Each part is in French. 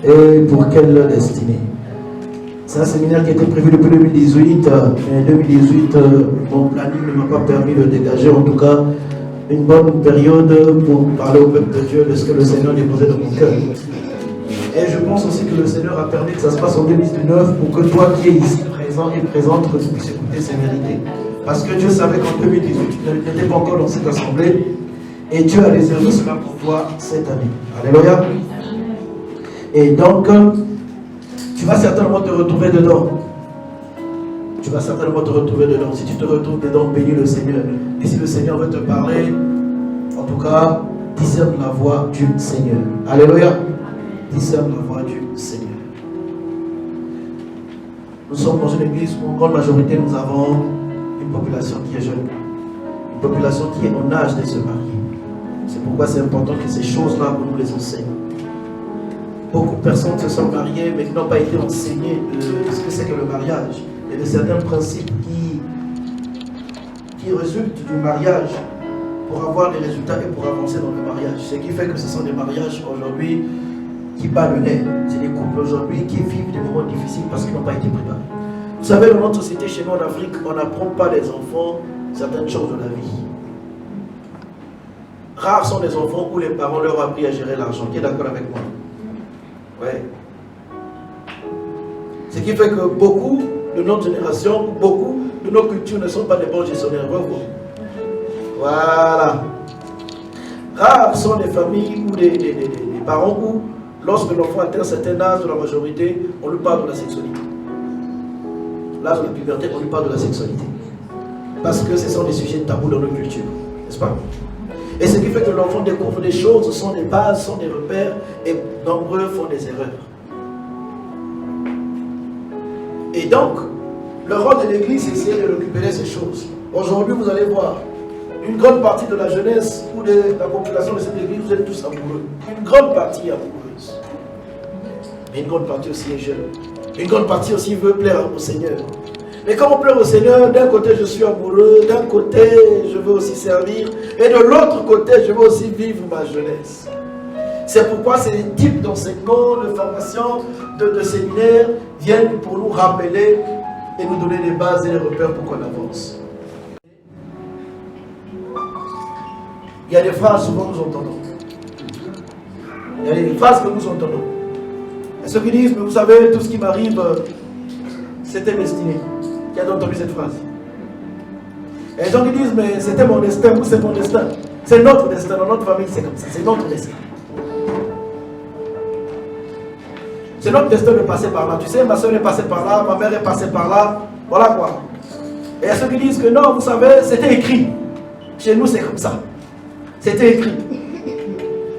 et pour quelle destinée? C'est un séminaire qui était prévu depuis 2018, mais 2018, mon planning ne m'a pas permis de dégager en tout cas une bonne période pour parler au peuple de Dieu de ce que le Seigneur déposait dans mon cœur. Et je pense aussi que le Seigneur a permis que ça se passe en 2019 pour que toi qui es ici présent et présente, que tu puisses écouter ces vérités. Parce que Dieu savait qu'en 2018, tu n'étais pas encore dans cette assemblée et Dieu a réservé cela pour toi cette année. Alléluia. Et donc, tu vas certainement te retrouver dedans. Tu vas certainement te retrouver dedans. Si tu te retrouves dedans, bénis le Seigneur. Et si le Seigneur veut te parler, en tout cas, discerne la voix du Seigneur. Alléluia. Discerne la voix du Seigneur. Nous sommes dans une église où en grande majorité nous avons une population qui est jeune. Une population qui est en âge de se marier. C'est pourquoi c'est important que ces choses-là, nous les enseignons. Beaucoup de personnes se sont mariées mais qui n'ont pas été enseignées de ce que c'est que le mariage et de certains principes qui résultent du mariage pour avoir des résultats et pour avancer dans le mariage. Ce qui fait que ce sont des mariages aujourd'hui qui battent le nez. C'est des couples aujourd'hui qui vivent des moments difficiles parce qu'ils n'ont pas été préparés. Vous savez, dans notre société, chez nous en Afrique, on n'apprend pas les enfants certaines choses de la vie. Rares sont les enfants où les parents leur ont appris à gérer l'argent. Qui est d'accord avec moi? Ouais. Ce qui fait que beaucoup de notre génération, beaucoup de nos cultures ne sont pas des bons gestionnaires. Voilà. Rares sont les familles ou des parents où, lorsque l'enfant atteint un certain âge de la majorité, on lui parle de la sexualité. L'âge de la puberté, on lui parle de la sexualité. Parce que ce sont des sujets tabous dans nos cultures. N'est-ce pas? Et ce qui fait que l'enfant découvre des choses, sont des bases, sont des repères, et nombreux font des erreurs. Et donc, le rôle de l'Église, c'est essayer de récupérer ces choses. Aujourd'hui, vous allez voir, une grande partie de la jeunesse ou de la population de cette Église, vous êtes tous amoureux. Une grande partie est amoureuse. Mais une grande partie aussi est jeune. Une grande partie aussi veut plaire au Seigneur. Mais quand on plaît au Seigneur, d'un côté je suis amoureux, d'un côté je veux aussi servir, et de l'autre côté je veux aussi vivre ma jeunesse. C'est pourquoi ces types d'enseignements, de formations, de séminaires viennent pour nous rappeler et nous donner des bases et des repères pour qu'on avance. Il y a des phrases souvent nous entendons. Il y a des phrases que nous entendons. Et ceux qui disent, mais vous savez, tout ce qui m'arrive, c'était destiné. Qui a entendu cette phrase? Et les gens qui disent, mais c'était mon destin, ou c'est mon destin. C'est notre destin, dans notre famille, c'est comme ça, c'est notre destin. C'est notre destin de passer par là. Tu sais, ma soeur est passée par là, ma mère est passée par là, voilà quoi. Et il y a ceux qui disent que non, vous savez, c'était écrit. Chez nous, c'est comme ça. C'était écrit.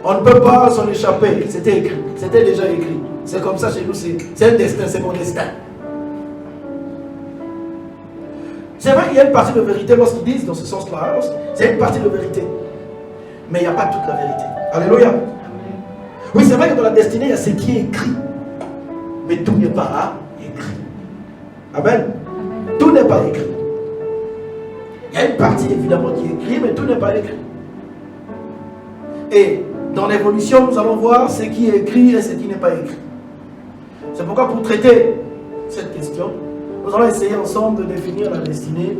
On ne peut pas s'en échapper, c'était écrit. C'était déjà écrit. C'est comme ça chez nous, c'est un destin, c'est mon destin. C'est vrai qu'il y a une partie de vérité lorsqu'ils disent dans ce sens-là, c'est une partie de vérité. Mais il n'y a pas toute la vérité. Alléluia. Oui, c'est vrai que dans la destinée, il y a ce qui est écrit. Mais tout n'est pas écrit. Amen. Tout n'est pas écrit. Il y a une partie évidemment qui est écrite, mais tout n'est pas écrit. Et dans l'évolution, nous allons voir ce qui est écrit et ce qui n'est pas écrit. C'est pourquoi pour traiter cette question, nous allons essayer ensemble de définir la destinée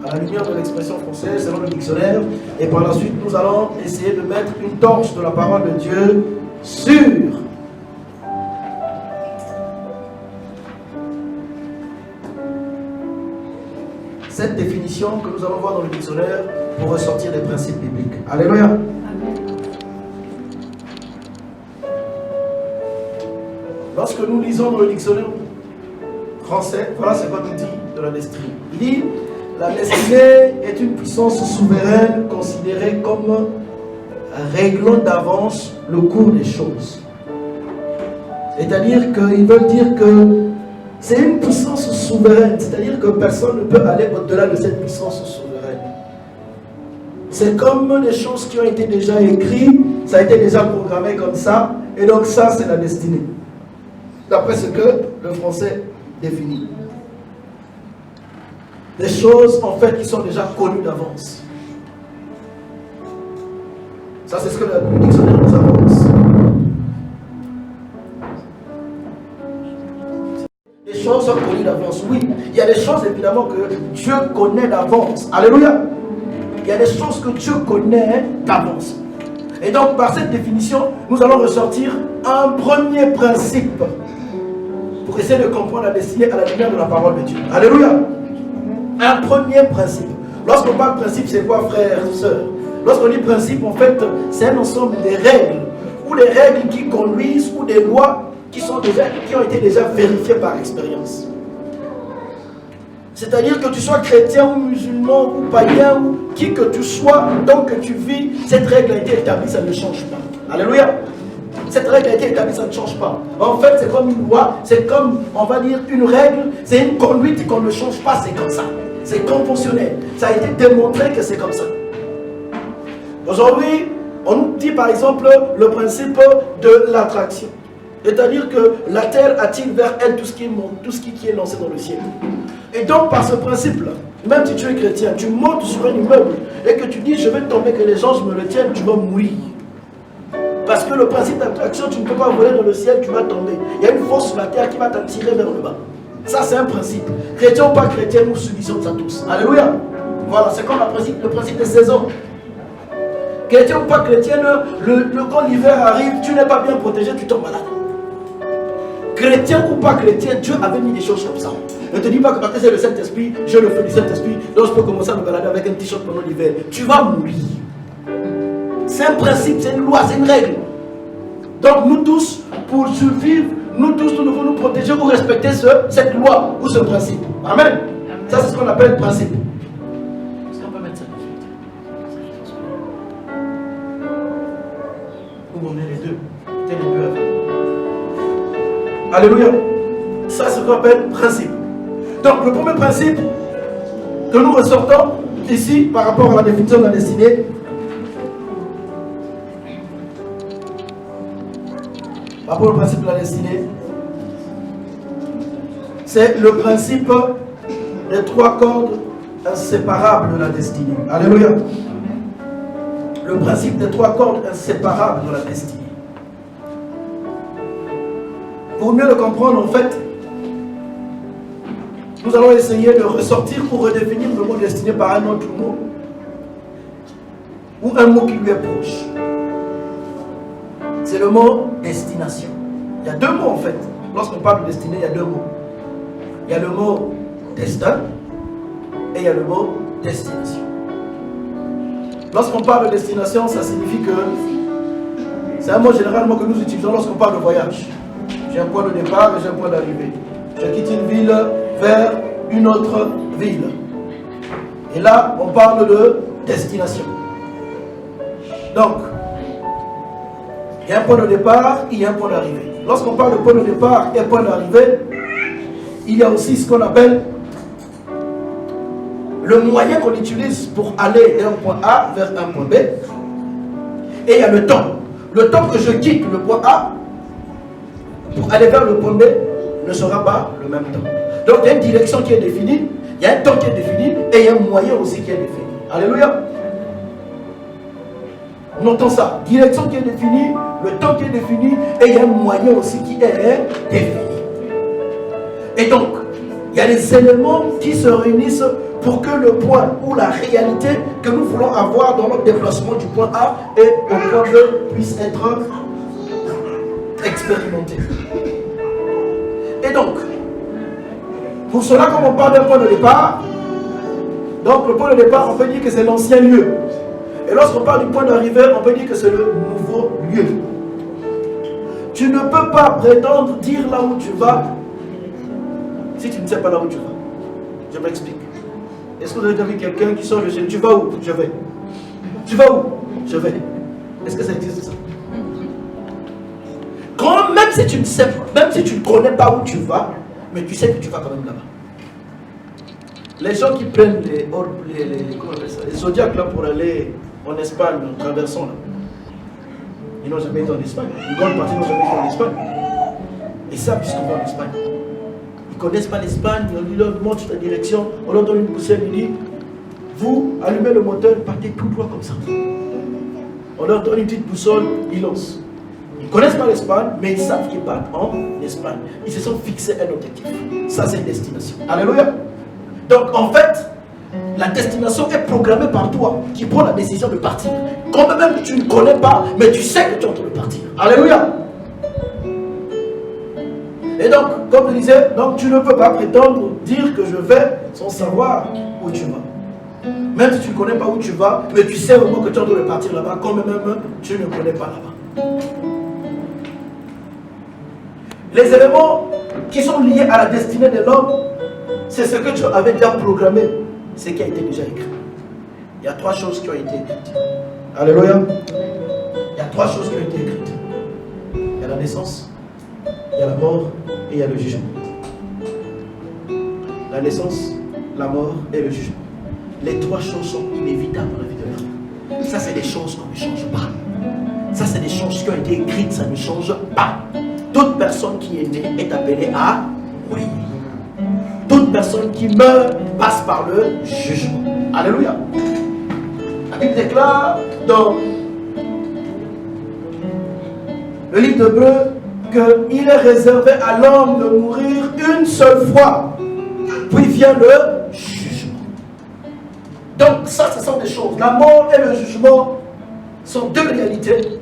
à la lumière de l'expression française selon le dictionnaire. Et par la suite, nous allons essayer de mettre une torche de la parole de Dieu sur cette définition que nous allons voir dans le dictionnaire pour ressortir des principes bibliques. Alléluia. Lorsque nous lisons dans le dictionnaire français, voilà ce qu'on nous dit de la destinée. Il dit, la destinée est une puissance souveraine considérée comme réglant d'avance le cours des choses. C'est-à-dire qu'ils veulent dire que c'est une puissance souveraine, c'est-à-dire que personne ne peut aller au-delà de cette puissance souveraine. C'est comme des choses qui ont été déjà écrites, ça a été déjà programmé comme ça, et donc ça c'est la destinée. D'après ce que le français définit. Des choses en fait qui sont déjà connues d'avance. Ça c'est ce que le dictionnaire nous avance. choses sont connues d'avance. Oui, il y a des choses évidemment que Dieu connaît d'avance. Alléluia. Il y a des choses que Dieu connaît d'avance. Et donc, par cette définition, nous allons ressortir un premier principe pour essayer de comprendre la destinée à la lumière de la parole de Dieu. Alléluia. Un premier principe. Lorsqu'on parle de principe, c'est quoi, frères et sœurs? Lorsqu'on dit principe, en fait, c'est un ensemble de règles, ou des règles qui conduisent, ou des lois qui ont été déjà vérifiées par expérience. C'est-à-dire que tu sois chrétien ou musulman ou païen ou qui que tu sois, tant que tu vis, cette règle a été établie, ça ne change pas. Alléluia. Cette règle a été établie, ça ne change pas. En fait, c'est comme une loi, c'est comme, on va dire, une règle, c'est une conduite qu'on ne change pas, c'est comme ça. C'est conventionnel. Ça a été démontré que c'est comme ça. Aujourd'hui, on nous dit par exemple le principe de l'attraction. C'est-à-dire que la terre attire vers elle tout ce qui est lancé dans le ciel. Et donc par ce principe-là, même si tu es chrétien, tu montes sur un immeuble et que tu dis je vais tomber, que les anges me le tiennent, tu vas mourir. Parce que le principe d'attraction, tu ne peux pas voler dans le ciel, tu vas tomber. Il y a une force sur la terre qui va t'attirer vers le bas. Ça c'est un principe. Chrétien ou pas chrétien, nous subissons ça tous. Alléluia. Voilà, c'est comme le principe des saisons. Chrétien ou pas chrétien, quand l'hiver arrive, tu n'es pas bien protégé, tu tombes malade. Chrétien ou pas chrétien, Dieu avait mis des choses comme ça. Ne te dis pas que parce que c'est le Saint-Esprit, je le fais du Saint-Esprit, donc je peux commencer à me balader avec un t-shirt pendant l'hiver. Tu vas mourir. C'est un principe, c'est une loi, c'est une règle. Donc nous tous, pour survivre, nous tous, nous devons nous protéger ou respecter cette loi ou ce principe. Amen. Ça c'est ce qu'on appelle le principe. Est-ce qu'on peut mettre ça de suite? Où on est les deux? T'es les deux avec. Alléluia. Ça c'est ce qu'on appelle principe. Donc le premier principe que nous ressortons ici par rapport à la définition de la destinée, par rapport au principe de la destinée, c'est le principe des trois cordes inséparables de la destinée. Alléluia. Le principe des trois cordes inséparables de la destinée. Pour mieux le comprendre, en fait, nous allons essayer de ressortir pour redéfinir le mot destiné par un autre mot ou un mot qui lui est proche. C'est le mot destination. Il y a deux mots en fait. Lorsqu'on parle de destinée, il y a deux mots. Il y a le mot destin et il y a le mot destination. Lorsqu'on parle de destination, ça signifie que c'est un mot généralement que nous utilisons lorsqu'on parle de voyage. J'ai un point de départ et j'ai un point d'arrivée. Je quitte une ville vers une autre ville. Et là, on parle de destination. Donc, il y a un point de départ, il y a un point d'arrivée. Lorsqu'on parle de point de départ et point d'arrivée, il y a aussi ce qu'on appelle le moyen qu'on utilise pour aller d'un point A vers un point B. Et il y a le temps. Le temps que je quitte le point A pour aller vers le point B ne sera pas le même temps. Donc il y a une direction qui est définie, il y a un temps qui est défini et il y a un moyen aussi qui est défini. Alléluia. Notons ça. Direction qui est définie, le temps qui est défini et il y a un moyen aussi qui est défini. Et donc, il y a des éléments qui se réunissent pour que le point ou la réalité que nous voulons avoir dans notre déplacement du point A et au point B puisse être expérimenté. Et donc, pour cela, comme on parle d'un point de départ, donc le point de départ, on peut dire que c'est l'ancien lieu. Et lorsqu'on parle du point d'arrivée, on peut dire que c'est le nouveau lieu. Tu ne peux pas prétendre dire là où tu vas si tu ne sais pas là où tu vas. Je m'explique. Est-ce que vous avez déjà vu quelqu'un qui sort de chez lui? Tu vas où? Je vais. Tu vas où? Je vais. Est-ce que ça existe ça? Même si tu ne sais pas, même si tu ne connais pas où tu vas, mais tu sais que tu vas quand même là-bas. Les gens qui prennent les zodiacs là pour aller en Espagne, en traversant là, ils n'ont jamais été en Espagne. Une grande partie n'ont jamais été en Espagne. Et ça, puisqu'on va en Espagne. Ils ne connaissent pas l'Espagne, on leur montre ta direction, on leur donne une poussière, il dit, vous allumez le moteur, partez tout droit comme ça. On leur donne une petite boussole, ils lancent. Ils ne connaissent pas l'Espagne, mais ils savent qu'ils partent en Espagne. Ils se sont fixés un objectif. Ça, c'est une destination. Alléluia. Donc, en fait, la destination est programmée par toi qui prends la décision de partir. Quand même tu ne connais pas, mais tu sais que tu es en train de partir. Alléluia. Et donc, comme je disais, donc tu ne peux pas prétendre dire que je vais sans savoir où tu vas. Même si tu ne connais pas où tu vas, mais tu sais vraiment que tu es en train de partir là-bas, quand même tu ne connais pas là-bas. Les éléments qui sont liés à la destinée de l'homme, c'est ce que tu avais déjà programmé, ce qui a été déjà écrit. Il y a 3 choses qui ont été écrites. Alléluia. Il y a 3 choses qui ont été écrites. Il y a la naissance, il y a la mort et il y a le jugement. La naissance, la mort et le jugement. Les 3 choses sont inévitables dans la vie de l'homme. Ça, c'est des choses qu'on ne change pas. Ça, c'est des choses qui ont été écrites, ça ne change pas. Toute personne qui est née est appelée à mourir. Toute personne qui meurt passe par le jugement. Alléluia. La Bible déclare dans le livre d'Hébreux qu'il est réservé à l'homme de mourir une seule fois. Puis vient le jugement. Donc ça, ce sont des choses. La mort et le jugement sont 2 réalités.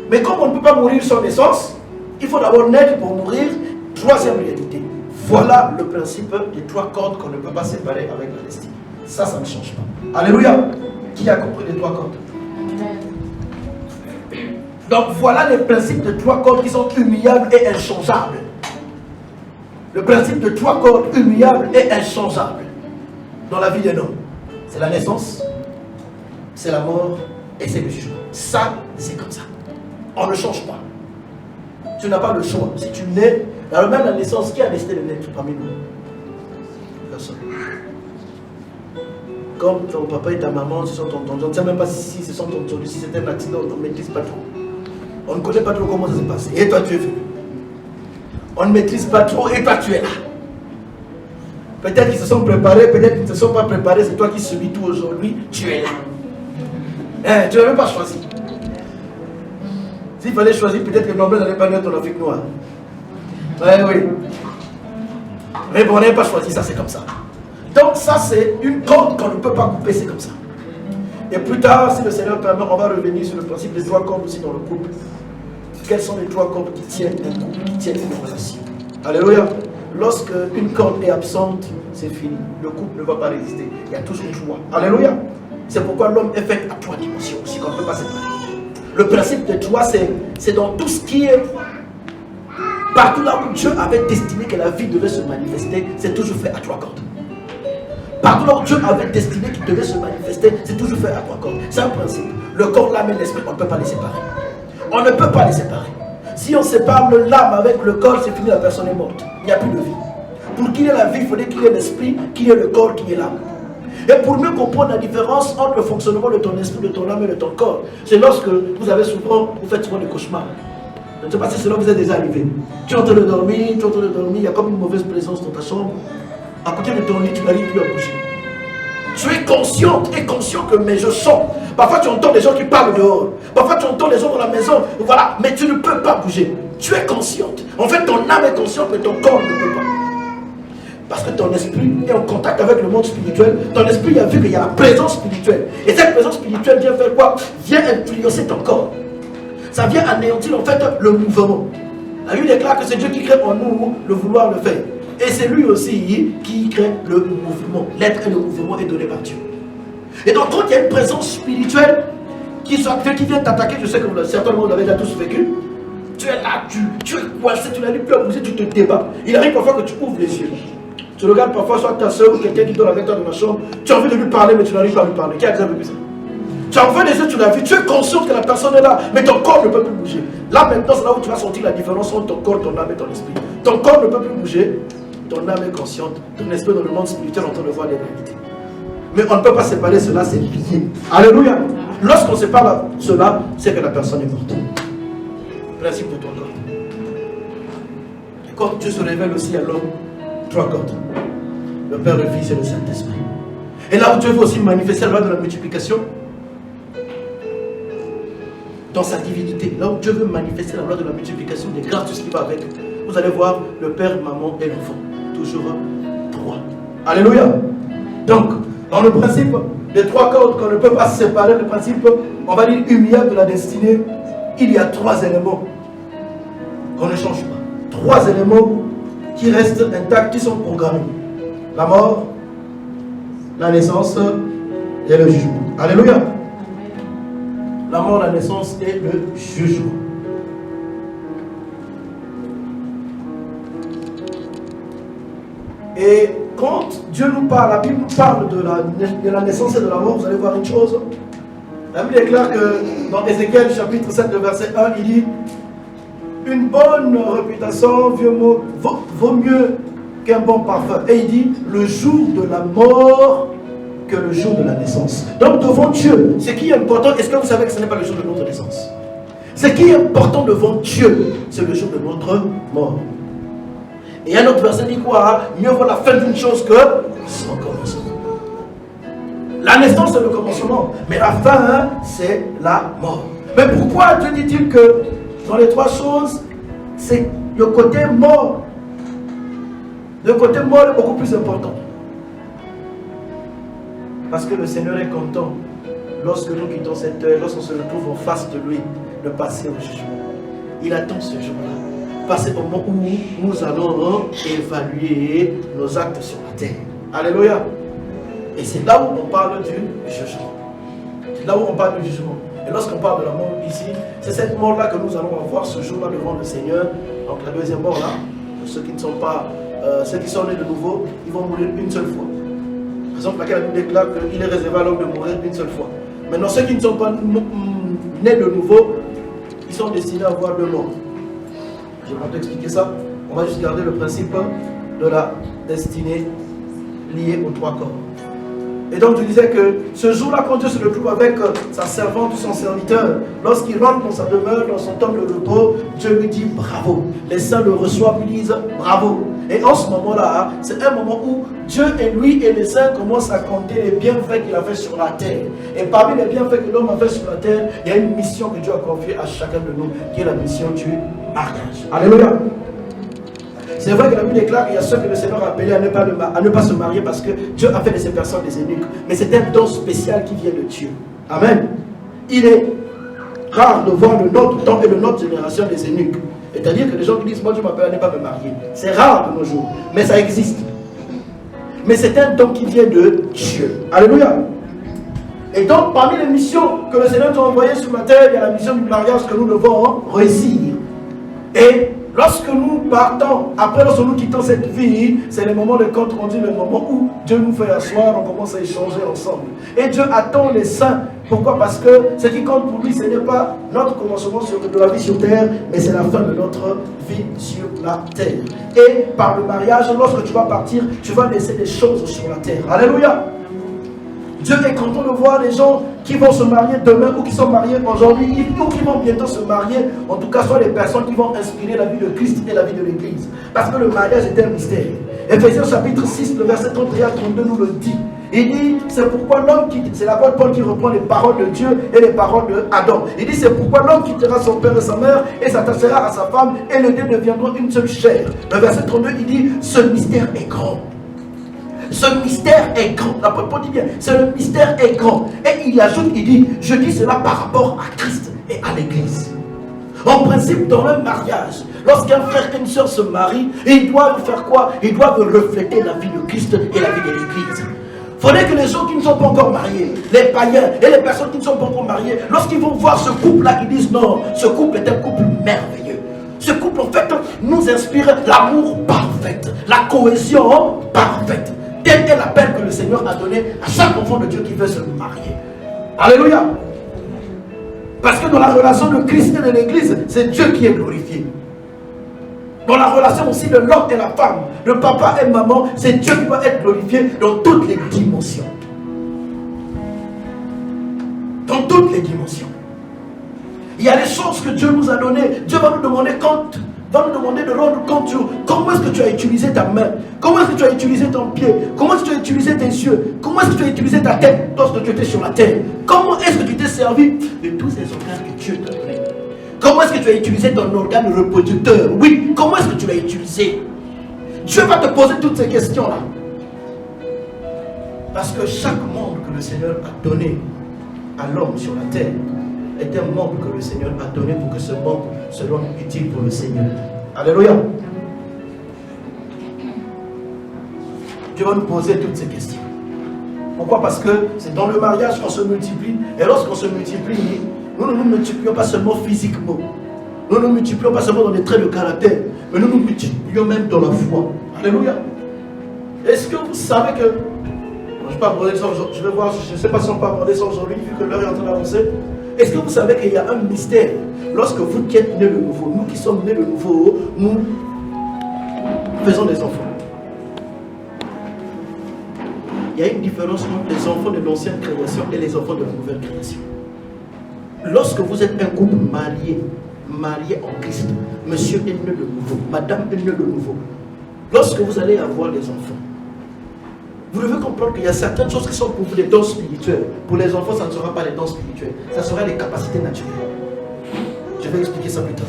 Mais comme on ne peut pas mourir sans naissance, il faut d'abord naître pour mourir. 3e réalité. Voilà le principe des 3 cordes qu'on ne peut pas séparer avec la destinée. Ça ne change pas. Alléluia. Qui a compris les 3 cordes? Donc voilà les principes de 3 cordes qui sont immuables et inchangeables. Le principe de 3 cordes immuables et inchangeables dans la vie d'un homme. C'est la naissance, c'est la mort et c'est le jugement. Ça, c'est comme ça. On ne change pas. Tu n'as pas le choix. Si tu nais, alors même la naissance, qui a décidé de naître parmi nous? Personne. Comme ton papa et ta maman, ce sont tonton. Je ne sais même pas si ce sont tonton. Si c'était un accident, on ne maîtrise pas trop. On ne connaît pas trop comment ça s'est passé. Et toi, tu es venu. On ne maîtrise pas trop et toi, tu es là. Peut-être qu'ils se sont préparés, peut-être qu'ils ne se sont pas préparés. C'est toi qui subis tout aujourd'hui. Tu es là. Hein, tu n'as même pas choisi. S'il fallait choisir, peut-être que Nobel n'allait pas naître en Afrique noire. Oui. Mais bon, on n'avait pas choisi, ça c'est comme ça. Donc ça c'est une corde qu'on ne peut pas couper, c'est comme ça. Et plus tard, si le Seigneur permet, on va revenir sur le principe des 3 cordes aussi dans le couple. Quelles sont les 3 cordes qui tiennent un couple, qui tiennent une relation? Alléluia. Lorsque une corde est absente, c'est fini. Le couple ne va pas résister. Il y a toujours 3. Alléluia. C'est pourquoi l'homme est fait à 3 dimensions aussi, qu'on ne peut pas séparer. Le principe de 3, c'est dans tout ce qui est partout là où Dieu avait destiné que la vie devait se manifester, c'est toujours fait à 3 cordes. Partout là où Dieu avait destiné qu'il devait se manifester, c'est toujours fait à 3 cordes. C'est un principe. Le corps, l'âme et l'esprit, on ne peut pas les séparer. On ne peut pas les séparer. Si on sépare l'âme avec le corps, c'est fini, la personne est morte. Il n'y a plus de vie. Pour qu'il y ait la vie, il faudrait qu'il y ait l'esprit, qu'il y ait le corps, qu'il y ait l'âme. Et pour mieux comprendre la différence entre le fonctionnement de ton esprit, de ton âme et de ton corps, c'est lorsque vous faites souvent des cauchemars. Je ne sais pas si cela vous est déjà arrivé. Tu es en train de dormir, il y a comme une mauvaise présence dans ta chambre. À côté de ton lit, tu n'arrives plus à bouger. Tu es consciente et conscient que mais je sens. Parfois tu entends des gens qui parlent dehors. Parfois tu entends des gens dans la maison. Voilà, mais tu ne peux pas bouger. Tu es consciente. En fait, ton âme est consciente, mais ton corps ne peut pas. Parce que ton esprit est en contact avec le monde spirituel. Ton esprit a vu qu'il y a la présence spirituelle. Et cette présence spirituelle vient faire quoi? Vient influencer ton corps. Ça vient anéantir en fait le mouvement. La Bible déclare que c'est Dieu qui crée en nous le vouloir le faire. Et c'est lui aussi qui crée le mouvement. L'être et le mouvement est donné par Dieu. Et donc quand il y a une présence spirituelle qui vient t'attaquer, je sais que certainement vous l'avez déjà tous vécu, tu es là, tu es coincé, tu n'arrives plus à bouger, tu te débats. Il arrive parfois que tu ouvres les yeux. Tu regardes parfois soit ta soeur ou quelqu'un qui dort avec toi dans la chambre, tu as envie de lui parler mais tu n'arrives pas à lui parler. Qui a déjà vécu ça? Tu as envie des yeux, tu l'as vu, tu es conscient que la personne est là, mais ton corps ne peut plus bouger. Là maintenant, c'est là où tu vas sentir la différence entre ton corps, ton âme et ton esprit. Ton corps ne peut plus bouger, ton âme est consciente, ton esprit dans le monde spirituel est en train de voir les réalités. Mais on ne peut pas séparer cela, c'est lié. Alléluia. Lorsqu'on sépare cela, c'est que la personne est morte. Principe de ton corps. Et quand Dieu se révèle aussi à l'homme, 3 cordes. Le Père, le Fils et le Saint-Esprit. Et là où Dieu veut aussi manifester la loi de la multiplication, dans sa divinité, là où Dieu veut manifester la loi de la multiplication des grâces, tout ce qui va avec, vous allez voir le père, maman et l'enfant. Toujours 3. Alléluia. Donc, dans le principe des 3 cordes qu'on ne peut pas séparer, le principe, on va dire, humiliable de la destinée, il y a 3 éléments qu'on ne change pas. 3 éléments qui restent intacts, qui sont programmés. La mort, la naissance et le jugement. Alléluia. La mort, la naissance et le jugement. Et quand Dieu nous parle, la Bible nous parle de la naissance et de la mort, vous allez voir une chose. La Bible déclare que dans Ézéchiel chapitre 7, verset 1, il dit: une bonne réputation vaut mieux qu'un bon parfum. Et il dit: le jour de la mort que le jour de la naissance. Donc devant Dieu, ce qui est important, est-ce que vous savez que ce n'est pas le jour de notre naissance? Ce qui est important devant Dieu, c'est le jour de notre mort. Et un autre verset dit quoi? Mieux vaut la fin d'une chose que son commencement. La naissance, c'est le commencement, mais la fin, c'est la mort. Mais pourquoi Dieu dit-il que dans les 3 choses, c'est le côté mort? Le côté mort est beaucoup plus important. Parce que le Seigneur est content, lorsque nous quittons cette terre, lorsqu'on se retrouve en face de lui, de passer au jugement. Il attend ce jour-là. Passer au moment où nous allons évaluer nos actes sur la terre. Alléluia. Et c'est là où on parle du jugement. C'est là où on parle du jugement. Et lorsqu'on parle de la mort ici, c'est cette mort-là que nous allons avoir ce jour-là devant le Seigneur. Donc la deuxième mort-là, ceux qui ne sont pas, ceux qui sont nés de nouveau, ils vont mourir une seule fois. Raison pour laquelle la Bible déclare qu'il est réservé à l'homme de mourir une seule fois. Maintenant, ceux qui ne sont pas nés de nouveau, ils sont destinés à avoir 2 morts. Je vais t'expliquer ça. On va juste garder le principe de la destinée liée aux 3 corps. Et donc je disais que ce jour-là, quand Dieu se retrouve avec sa servante ou son serviteur, lorsqu'il rentre dans sa demeure, dans son temps de repos, Dieu lui dit bravo. Les saints le reçoivent, lui disent bravo. Et en ce moment-là, c'est un moment où Dieu et lui et les saints commencent à compter les bienfaits qu'il a fait sur la terre. Et parmi les bienfaits que l'homme a fait sur la terre, il y a une mission que Dieu a confiée à chacun de nous, qui est la mission du mariage. Alléluia. C'est vrai que la Bible déclare qu'il y a ceux que le Seigneur a appelés à ne pas se marier parce que Dieu a fait de ces personnes des eunuques. Mais c'est un don spécial qui vient de Dieu. Amen. Il est rare de voir de notre temps et de notre génération des eunuques. C'est-à-dire que les gens qui disent: moi Dieu m'appelle à ne pas me marier. C'est rare de nos jours. Mais ça existe. Mais c'est un don qui vient de Dieu. Alléluia. Et donc parmi les missions que le Seigneur nous a envoyées sur la terre, il y a la mission du mariage que nous devons réussir. Et lorsque nous partons, après lorsque nous quittons cette vie, c'est le moment de compte rendu, le moment où Dieu nous fait asseoir, on commence à échanger ensemble. Et Dieu attend les saints. Pourquoi? Parce que ce qui compte pour lui, ce n'est pas notre commencement de la vie sur terre, mais c'est la fin de notre vie sur la terre. Et par le mariage, lorsque tu vas partir, tu vas laisser des choses sur la terre. Alléluia. Dieu est content de voir les gens qui vont se marier demain ou qui sont mariés aujourd'hui ou qui vont bientôt se marier. En tout cas, soit les personnes qui vont inspirer la vie de Christ et la vie de l'Église. Parce que le mariage est un mystère. Éphésiens chapitre 6, le verset 31 à 32 nous le dit. Il dit, c'est pourquoi l'homme quitte, c'est l'apôtre Paul qui reprend les paroles de Dieu et les paroles d'Adam. Il dit, c'est pourquoi l'homme quittera son père et sa mère et s'attachera à sa femme et les deux deviendront une seule chair. Le verset 32, il dit, ce mystère est grand. Ce mystère est grand. L'apôtre Paul dit bien, le mystère est grand. Et il ajoute, il dit, je dis cela par rapport à Christ et à l'Église. En principe, dans un mariage, lorsqu'un frère et une soeur se marient, ils doivent faire quoi? Ils doivent refléter la vie de Christ et la vie de l'Église. Il faudrait que les gens qui ne sont pas encore mariés, les païens et les personnes qui ne sont pas encore mariées, lorsqu'ils vont voir ce couple-là, ils disent non, ce couple est un couple merveilleux. Ce couple, en fait, nous inspire l'amour parfait, la cohésion parfaite. Tel est l'appel que le Seigneur a donné à chaque enfant de Dieu qui veut se marier. Alléluia. Parce que dans la relation de Christ et de l'Église, c'est Dieu qui est glorifié. Dans la relation aussi de l'homme et la femme, de papa et maman, c'est Dieu qui va être glorifié dans toutes les dimensions. Dans toutes les dimensions. Il y a des choses que Dieu nous a données. Dieu va nous demander compte. Va nous demander de rendre compte sur comment est-ce que tu as utilisé ta main, comment est-ce que tu as utilisé ton pied, comment est-ce que tu as utilisé tes yeux, comment est-ce que tu as utilisé ta tête lorsque tu étais sur la terre, comment est-ce que tu t'es servi de tous ces organes que Dieu t'a donnés? Comment est-ce que tu as utilisé ton organe reproducteur? Oui, comment est-ce que tu l'as utilisé? Dieu va te poser toutes ces questions-là. Parce que chaque membre que le Seigneur a donné à l'homme sur la terre est un membre que le Seigneur a donné pour que ce membre soit utile pour le Seigneur. Alléluia. Dieu va nous poser toutes ces questions. Pourquoi? Parce que c'est dans le mariage qu'on se multiplie. Et lorsqu'on se multiplie, nous ne nous multiplions pas seulement physiquement. Nous ne nous multiplions pas seulement dans les traits de caractère. Mais nous nous multiplions même dans la foi. Alléluia. Est-ce que vous savez que... Je ne vais pas aborder ça aujourd'hui. Je vais voir, je ne sais pas si on peut aborder ça aujourd'hui, vu que l'heure est en train d'avancer. Est-ce que vous savez qu'il y a un mystère? Lorsque vous qui êtes nés de nouveau, nous qui sommes nés de nouveau, nous faisons des enfants. Il y a une différence entre les enfants de l'ancienne création et les enfants de la nouvelle création. Lorsque vous êtes un couple marié en Christ, monsieur est né de nouveau, madame est née de nouveau. Lorsque vous allez avoir des enfants, vous devez comprendre qu'il y a certaines choses qui sont pour vous des dons spirituels. Pour les enfants, ça ne sera pas les dons spirituels, ça sera les capacités naturelles. Je vais expliquer ça plus tard.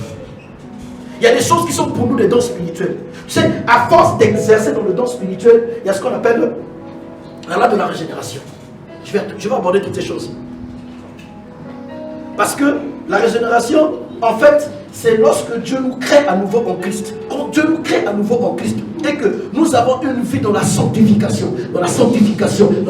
Il y a des choses qui sont pour nous des dons spirituels. Tu sais, à force d'exercer dans le don spirituel, il y a ce qu'on appelle la loi de la régénération. Je vais aborder toutes ces choses. Parce que la régénération, en fait, c'est lorsque Dieu nous crée à nouveau en Christ. Quand Dieu nous crée à nouveau en Christ et que nous avons une vie dans la sanctification, dans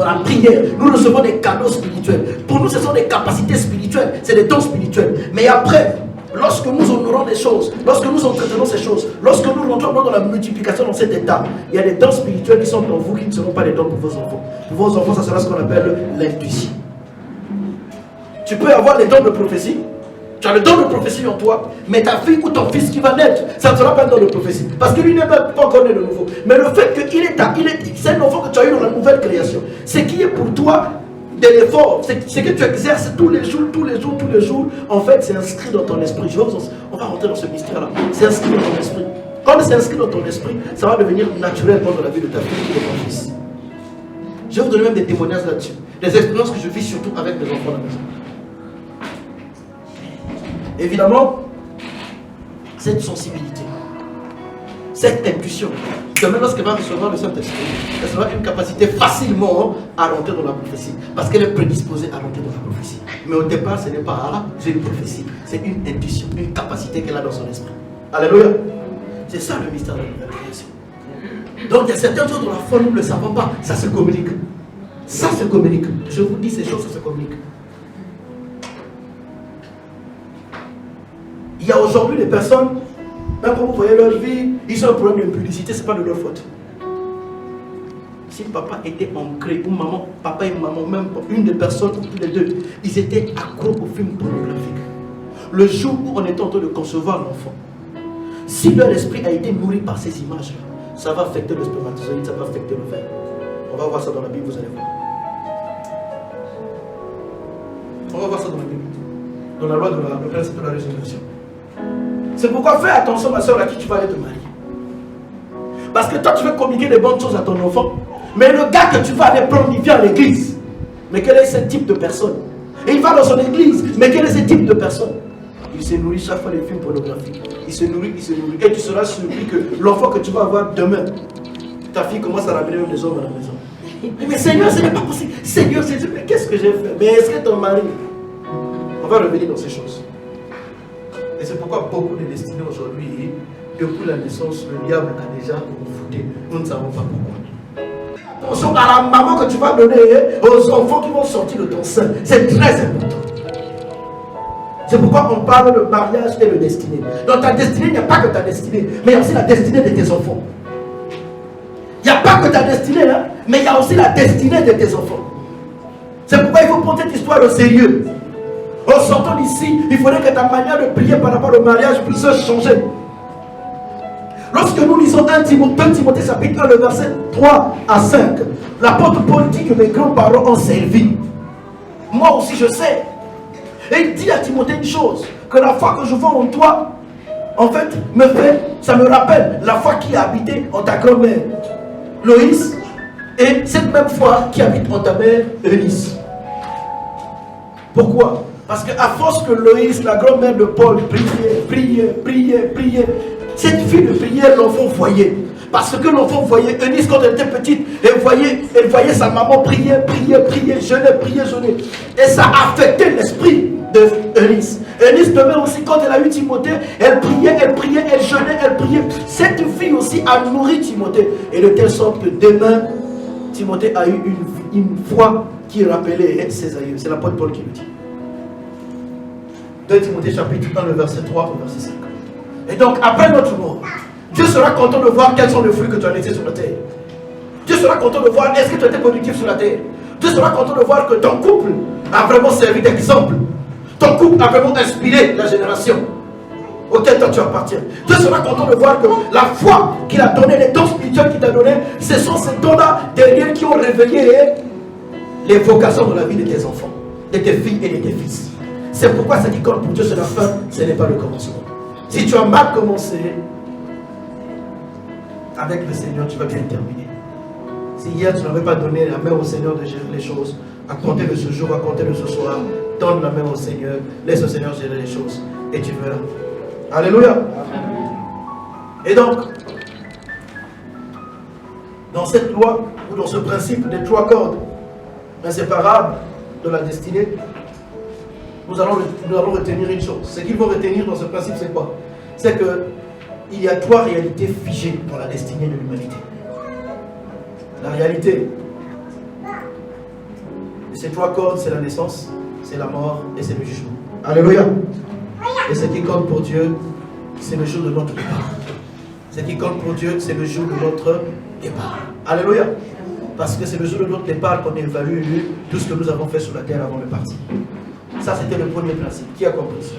la prière, nous recevons des cadeaux spirituels. Pour nous, ce sont des capacités spirituelles, c'est des dons spirituels. Mais après, lorsque nous honorons des choses, lorsque nous entretenons ces choses, lorsque nous rentrons dans la multiplication dans cet état, il y a des dons spirituels qui sont en vous qui ne seront pas des dons pour vos enfants. Pour vos enfants, ça sera ce qu'on appelle l'intuition. Tu peux avoir les dons de prophétie. Tu as le don de prophétie en toi, mais ta fille ou ton fils qui va naître, ça ne sera pas un don de prophétie. Parce que lui n'est pas encore né de nouveau. Mais le fait qu'il c'est un enfant que tu as eu dans la nouvelle création. Ce qui est pour toi de l'effort, c'est que tu exerces tous les jours, en fait, c'est inscrit dans ton esprit. On va rentrer dans ce mystère-là. C'est inscrit dans ton esprit. Quand c'est inscrit dans ton esprit, ça va devenir naturel dans la vie de ta fille ou de ton fils. Je vais vous donner même des témoignages là-dessus. Des expériences que je vis surtout avec mes enfants à la maison. Évidemment, cette sensibilité, cette intuition, demain lorsqu'elle va recevoir le Saint-Esprit, elle sera une capacité facilement à rentrer dans la prophétie, parce qu'elle est prédisposée à rentrer dans la prophétie. Mais au départ, ce n'est pas une prophétie, c'est une intuition, une capacité qu'elle a dans son esprit. Alléluia. C'est ça le mystère de la nouvelle création. Donc il y a certaines choses dans la foi, nous ne le savons pas, ça se communique. Ça se communique. Je vous dis ces choses, ça se communique. Il y a aujourd'hui des personnes, même quand vous voyez leur vie, ils ont un problème d'impudicité, ce n'est pas de leur faute. Si papa était ancré, ou maman, papa et maman, même une des personnes, ou tous les deux, ils étaient accros aux films pornographiques. Le jour où on était en train de concevoir l'enfant, si leur esprit a été nourri par ces images, ça va affecter le spermatozoïde, ça va affecter le verre. On va voir ça dans la Bible, vous allez voir. On va voir ça dans la Bible. Dans la loi de le principe de la régénération. C'est pourquoi fais attention, ma soeur, à qui tu vas aller te marier. Parce que toi, tu veux communiquer des bonnes choses à ton enfant. Mais le gars que tu vas aller prendre, il vient à l'église. Mais quel est ce type de personne? Et il va dans son église. Mais quel est ce type de personne? Il se nourrit chaque fois des films pornographiques. Il se nourrit. Et tu seras surpris que l'enfant que tu vas avoir demain, ta fille commence à ramener des hommes à la maison. Mais Seigneur, ce n'est pas possible. Seigneur, mais qu'est-ce que j'ai fait? Mais est-ce que ton mari? On va revenir dans ces choses. Et c'est pourquoi beaucoup de destinées aujourd'hui, depuis la naissance, le diable a déjà foutu. Nous ne savons pas pourquoi. Attention à la maman que tu vas donner aux enfants qui vont sortir de ton sein. C'est très important. C'est pourquoi on parle de mariage et de destinée. Dans ta destinée, il n'y a pas que ta destinée, mais il y a aussi la destinée de tes enfants. Il n'y a pas que ta destinée, hein, mais il y a aussi la destinée de tes enfants. C'est pourquoi il faut prendre cette histoire au sérieux. En sortant d'ici, il faudrait que ta manière de prier par rapport au mariage puisse changer. Lorsque nous lisons 2 Timothée chapitre 1, le verset 3 à 5, l'apôtre Paul dit que mes grands-parents ont servi. Moi aussi je sais. Et il dit à Timothée une chose, que la foi que je vois en toi, en fait, ça me rappelle la foi qui a habité en ta grand-mère, Loïs, et cette même foi qui habite en ta mère, Eunice. Pourquoi? Parce qu'à force que Loïs, la grand-mère de Paul, priait, cette fille de prière, l'enfant voyait. Parce que l'enfant voyait, Eunice, quand elle était petite, elle voyait sa maman prier, jeûner. Et ça affectait l'esprit de Eunice. Eunice demain aussi, quand elle a eu Timothée, elle priait, elle jeûnait, elle priait. Cette fille aussi a nourri Timothée. Et de telle sorte que demain, Timothée a eu une foi qui rappelait ses aïeux. C'est l'apôtre Paul qui le dit. 2 Timothée chapitre 1, le verset 3 au verset 5. Et donc, après notre mort, Dieu sera content de voir quels sont les fruits que tu as laissés sur la terre. Dieu sera content de voir est-ce que tu as été productif sur la terre. Dieu sera content de voir que ton couple a vraiment servi d'exemple. Ton couple a vraiment inspiré la génération auquel toi tu appartiens. Dieu sera content de voir que la foi qu'il a donnée, les dons spirituels qu'il t'a donnés, ce sont ces dons-là derrière qui ont réveillé les vocations de la vie de tes enfants, de tes filles et de tes fils. C'est pourquoi ce qui compte pour Dieu, c'est la fin, ce n'est pas le commencement. Si tu as mal commencé, avec le Seigneur, tu vas bien terminer. Si hier tu n'avais pas donné la main au Seigneur de gérer les choses, à compter de ce jour, à compter de ce soir, donne la main au Seigneur, laisse le Seigneur gérer les choses et tu verras. Alléluia. Et donc, dans cette loi, ou dans ce principe des 3 cordes inséparables de la destinée, nous allons retenir une chose. Ce qu'ils vont retenir dans ce principe, c'est quoi? C'est qu'il y a 3 réalités figées dans la destinée de l'humanité. La réalité de ces 3 cordes, c'est la naissance, c'est la mort et c'est le jugement. Alléluia. Et ce qui compte pour Dieu, c'est le jour de notre départ. Ce qui compte pour Dieu, c'est le jour de notre départ. Alléluia. Parce que c'est le jour de notre départ qu'on évalue tout ce que nous avons fait sur la terre avant de partir. Ça, c'était le premier principe. Qui a compris ça?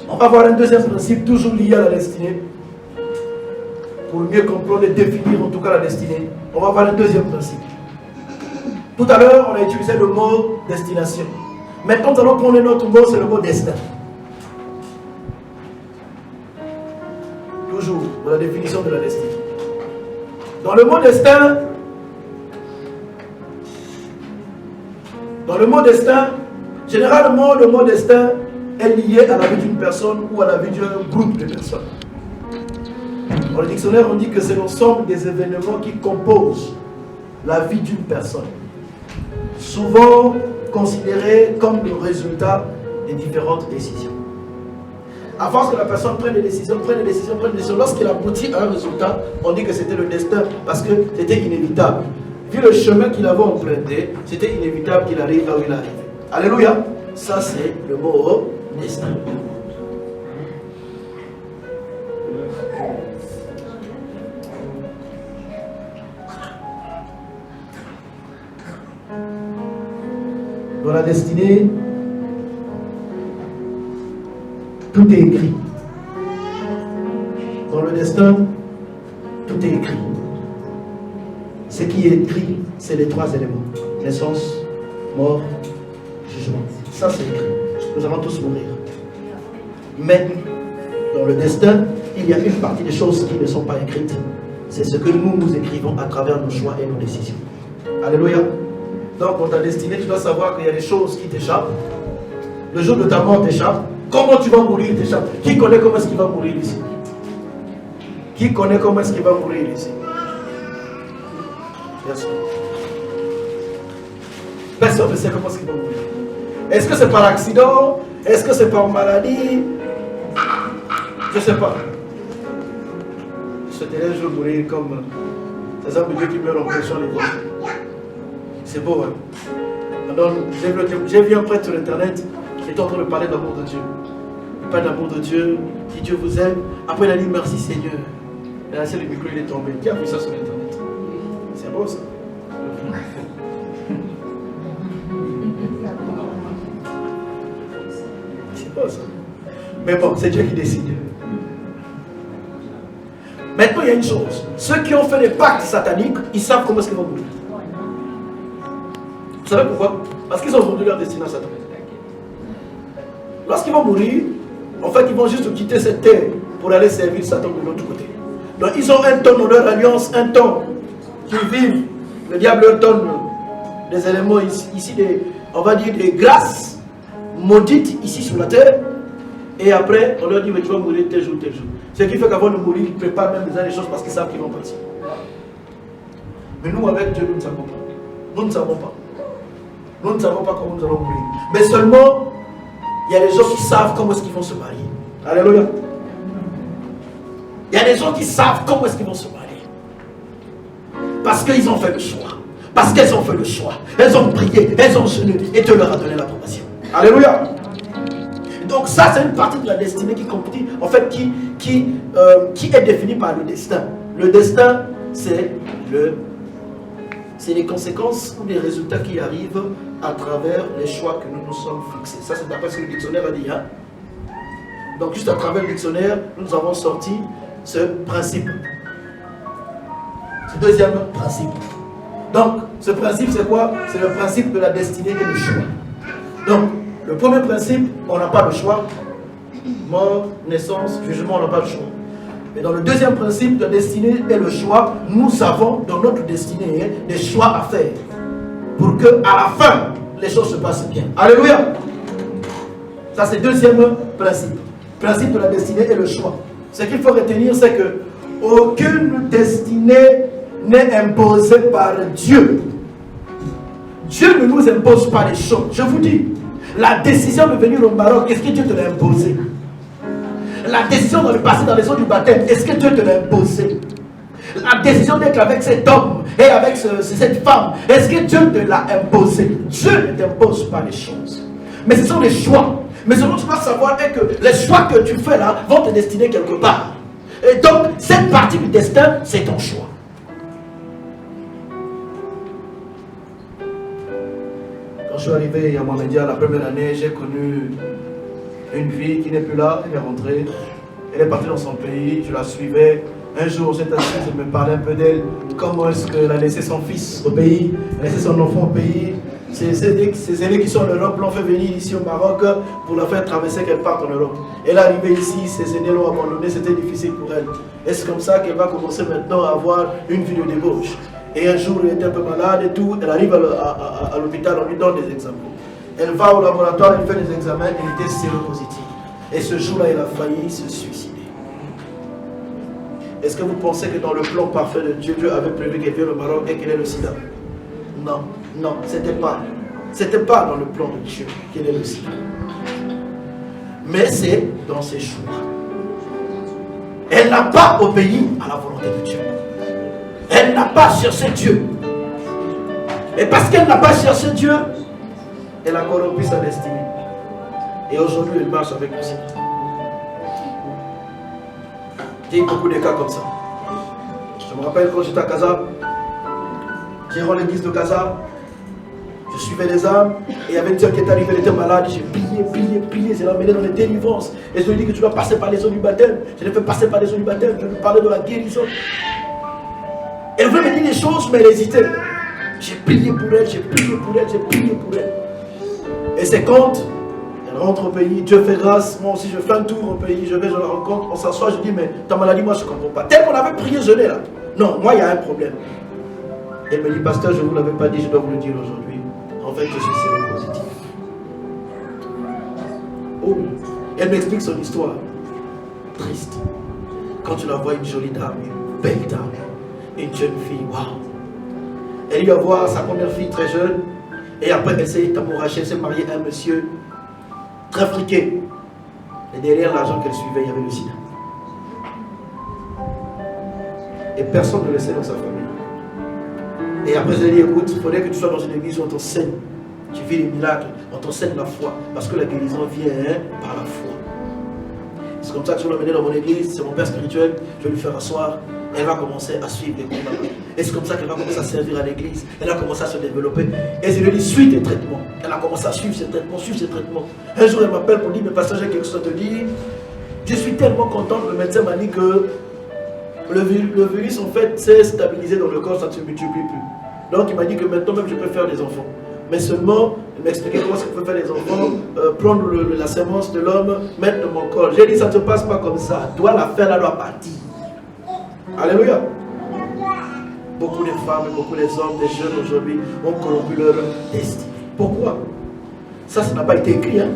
On va voir un deuxième principe, toujours lié à la destinée. Pour mieux comprendre et définir en tout cas la destinée, on va voir un deuxième principe. Tout à l'heure, on a utilisé le mot destination. Maintenant, nous allons prendre un autre mot, c'est le mot destin. Toujours, dans la définition de la destinée. Dans le mot destin, généralement, le mot destin est lié à la vie d'une personne ou à la vie d'un groupe de personnes. Dans le dictionnaire, on dit que c'est l'ensemble des événements qui composent la vie d'une personne, souvent considérés comme le résultat des différentes décisions. À force que la personne prenne des décisions, lorsqu'elle aboutit à un résultat, on dit que c'était le destin, parce que c'était inévitable. Vu le chemin qu'il avait emprunté, c'était inévitable qu'il arrive là où il arrive. Alléluia. Ça, c'est le mot destin. Dans la destinée, tout est écrit. Dans le destin, tout est écrit. Ce qui est écrit, c'est les 3 éléments. Naissance, mort, jugement. Ça, c'est écrit. Nous allons tous mourir. Mais dans le destin, il y a une partie des choses qui ne sont pas écrites. C'est ce que nous écrivons à travers nos choix et nos décisions. Alléluia. Donc, dans ta destinée, tu dois savoir qu'il y a des choses qui t'échappent. Le jour de ta mort t'échappe. Comment tu vas mourir t'échappe. Qui connaît comment est-ce qu'il va mourir ici? Qui connaît comment est-ce qu'il va mourir ici? Personne. Personne ne sait comment est-ce qu'il va mourir. Est-ce que c'est par accident? Est-ce que c'est par maladie? Je ne sais pas. Je souhaiterais un jour mourir comme ces hommes de Dieu qui meurent en pression les voix. C'est beau, hein? Alors, j'ai vu un prêtre sur internet qui est en train de parler de l'amour de Dieu. Il parle de l'amour de Dieu, dit Dieu vous aime. Après, il a dit merci Seigneur. Et là, c'est le micro, il est tombé. Qui a vu ça sur internet? C'est beau ça. C'est beau ça. Mais bon, c'est Dieu qui décide. Maintenant, il y a une chose. Ceux qui ont fait des pactes sataniques, ils savent comment est-ce qu'ils vont mourir. Vous savez pourquoi? Parce qu'ils ont vendu leur destinée à Satan. Lorsqu'ils vont mourir, en fait, ils vont juste quitter cette terre pour aller servir Satan de l'autre côté. Donc, ils ont un temps dans leur alliance, un temps qu'ils vivent. Le diable leur donne des éléments ici, on va dire des grâces maudites ici sur la terre. Et après, on leur dit, mais tu vas mourir tel jour, tel jour. Ce qui fait qu'avant de mourir, ils préparent même déjà les choses parce qu'ils savent qu'ils vont partir. Mais nous, avec Dieu, nous ne savons pas. Nous ne savons pas. Nous ne savons pas comment nous allons mourir. Mais seulement, il y a des gens qui savent comment est-ce qu'ils vont se marier. Alléluia. Il y a des gens qui savent comment est-ce qu'ils vont se marier. Parce qu'ils ont fait le choix. Parce qu'elles ont fait le choix. Elles ont prié, elles ont jeûné et Dieu leur a donné l'approbation. Alléluia. Donc ça, c'est une partie de la destinée qui est définie par le destin. Le destin, c'est les conséquences ou les résultats qui arrivent à travers les choix que nous nous sommes fixés. Ça, c'est d'après ce que le dictionnaire a dit. Hein? Donc juste à travers le dictionnaire, nous avons sorti ce principe. Ce deuxième principe. Donc, ce principe, c'est quoi? C'est le principe de la destinée et du choix. Donc, le premier principe, on n'a pas le choix. Mort, naissance, jugement, on n'a pas le choix. Mais dans le deuxième principe de la destinée et le choix, nous avons dans notre destinée des choix à faire. Pour que à la fin, les choses se passent bien. Alléluia. Ça, c'est le deuxième principe. Principe de la destinée et le choix. Ce qu'il faut retenir, c'est que aucune destinée n'est imposée par Dieu. Dieu ne nous impose pas les choses. Je vous dis, la décision de venir au Maroc, est-ce que Dieu te l'a imposé? La décision de passer dans les eaux du baptême, est-ce que Dieu te l'a imposé? La décision d'être avec cet homme et avec cette femme, est-ce que Dieu te l'a imposé? Dieu ne t'impose pas les choses. Mais ce sont les choix. Mais ce que tu dois savoir est que les choix que tu fais là vont te destiner quelque part. Et donc, cette partie du destin, c'est ton choix. Quand je suis arrivé à Mohamedia la première année, j'ai connu une fille qui n'est plus là, elle est rentrée. Elle est partie dans son pays, je la suivais. Un jour, j'étais assise, elle me parlait un peu d'elle. Comment est-ce qu'elle a laissé son fils au pays, elle a laissé son enfant au pays. Ses aînés qui sont en Europe l'ont fait venir ici au Maroc pour la faire traverser qu'elle parte en Europe. Elle est arrivée ici, ses aînés l'ont abandonnée, c'était difficile pour elle. Et c'est comme ça qu'elle va commencer maintenant à avoir une vie de débauche. Et un jour, elle était un peu malade et tout, elle arrive à l'hôpital, on lui donne des examens. Elle va au laboratoire, elle fait des examens, elle était séropositive. Et ce jour-là, elle a failli se suicider. Est-ce que vous pensez que dans le plan parfait de Dieu, Dieu avait prévu qu'elle vienne au Maroc et qu'elle ait le sida? Non, non, c'était pas dans le plan de Dieu qu'elle ait le sida. Mais c'est dans ses choix. Elle n'a pas obéi à la volonté de Dieu. Elle n'a pas cherché Dieu. Et parce qu'elle n'a pas cherché Dieu, elle a corrompu sa destinée. Et aujourd'hui, elle marche avec le Seigneur. J'ai eu beaucoup de cas comme ça. Je me rappelle quand j'étais à Casa, gérant l'église de Casa, je suivais les âmes, et il y avait une soeur qui était arrivée, elle était malade, j'ai prié, je l'ai emmené dans les délivrances. Et je lui ai dit que tu dois passer par les eaux du baptême. Je l'ai fait passer par les eaux du baptême, je lui parlais de la guérison. Elle voulait me dire des choses, mais elle hésitait. J'ai prié pour elle, j'ai prié pour elle, j'ai prié pour elle. Et c'est quand elle rentre au pays, Dieu fait grâce, moi aussi je fais un tour au pays, je vais, je la rencontre, on s'assoit, je dis, mais ta maladie, moi je ne comprends pas. Tel qu'on avait prié, jeûné là. Non, moi il y a un problème. Elle me dit, pasteur, je ne vous l'avais pas dit, je dois vous le dire aujourd'hui. En fait, je suis séropositif. Oh, elle m'explique son histoire. Triste. Quand tu la vois, une jolie dame, une belle dame, une jeune fille, waouh. Elle lui a voir sa première fille très jeune, et après elle s'est amourachée, elle s'est mariée à un monsieur très friqué. Et derrière l'argent qu'elle suivait, il y avait le sida. Et personne ne le sait dans sa famille. Et après, je lui ai dit, écoute, il faudrait que tu sois dans une église où on t'enseigne. Tu vis les miracles, on t'enseigne la foi. Parce que la guérison vient par la foi. C'est comme ça que je vais l'amener dans mon église, c'est mon père spirituel, je vais lui faire asseoir. Elle va commencer à suivre les combats. Et c'est comme ça qu'elle va commencer à servir à l'église. Elle va commencer à se développer. Et je lui dis, suis tes traitements. Elle a commencé à suivre ses traitements, Un jour, elle m'appelle pour dire, mais pasteur, j'ai quelque chose à te dire. Je suis tellement content que le médecin m'a dit que le virus, en fait, s'est stabilisé dans le corps, ça ne se multiplie plus. Donc, il m'a dit que maintenant même, je peux faire des enfants. Mais seulement, il m'expliquait comment je peux faire des enfants, prendre la sémence de l'homme, mettre dans mon corps. J'ai dit, ça ne se passe pas comme ça. Toi, l'affaire là doit partir. Alléluia. beaucoup de femmes, beaucoup des hommes, des jeunes aujourd'hui ont corrompu leur destinée. Pourquoi? Ça n'a pas été écrit. Hein?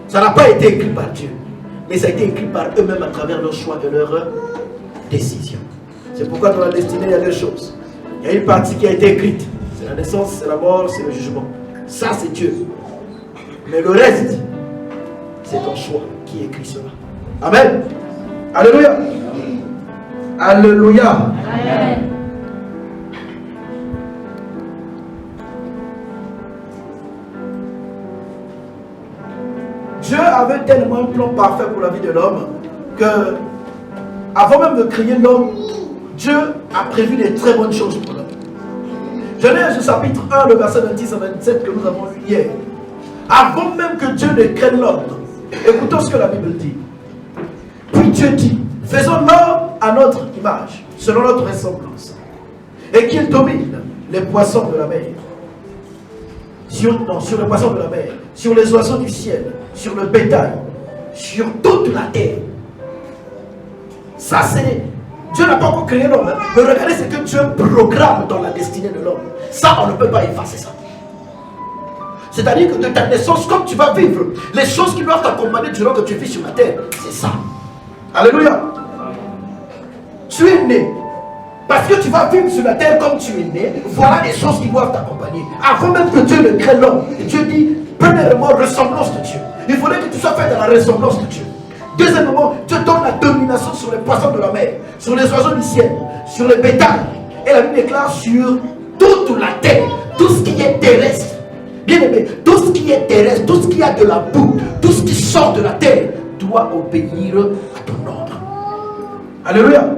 Ça n'a pas été écrit par Dieu. Mais ça a été écrit par eux-mêmes à travers leurs choix et leurs décisions. C'est pourquoi dans la destinée, il y a deux choses. Il y a une partie qui a été écrite. C'est la naissance, c'est la mort, c'est le jugement. Ça, c'est Dieu. Mais le reste, c'est ton choix qui écrit cela. Amen. Alléluia. Alléluia. Amen. Dieu avait tellement un plan parfait pour la vie de l'homme que, avant même de créer l'homme, Dieu a prévu des très bonnes choses pour l'homme. Genèse chapitre 1, le verset 26 à 27 que nous avons lu hier. Avant même que Dieu ne crée l'homme, écoutons ce que la Bible dit. Puis Dieu dit, faisons l'homme à notre image, selon notre ressemblance, et qu'il domine les poissons de la mer, sur les poissons de la mer, sur les oiseaux du ciel, sur le bétail, sur toute la terre. Ça c'est... Dieu n'a pas encore créé l'homme, hein? Mais regardez ce que Dieu programme dans la destinée de l'homme. Ça, on ne peut pas effacer ça. C'est-à-dire que de ta naissance, comme tu vas vivre, les choses qui doivent t'accompagner durant que tu vis sur la terre, c'est ça. Alléluia. Tu es né. Parce que tu vas vivre sur la terre comme tu es né, voilà les choses qui doivent t'accompagner. Avant même que Dieu ne crée l'homme, Dieu dit, premièrement, ressemblance de Dieu. Il faudrait que tu sois fait dans la ressemblance de Dieu. Deuxièmement, Dieu donne la domination sur les poissons de la mer, sur les oiseaux du ciel, sur les bétails. Et la Bible déclare sur toute la terre, tout ce qui est terrestre. Bien aimé, tout ce qui est terrestre, tout ce qui a de la boue, tout ce qui sort de la terre, doit obéir à ton ordre. Alléluia.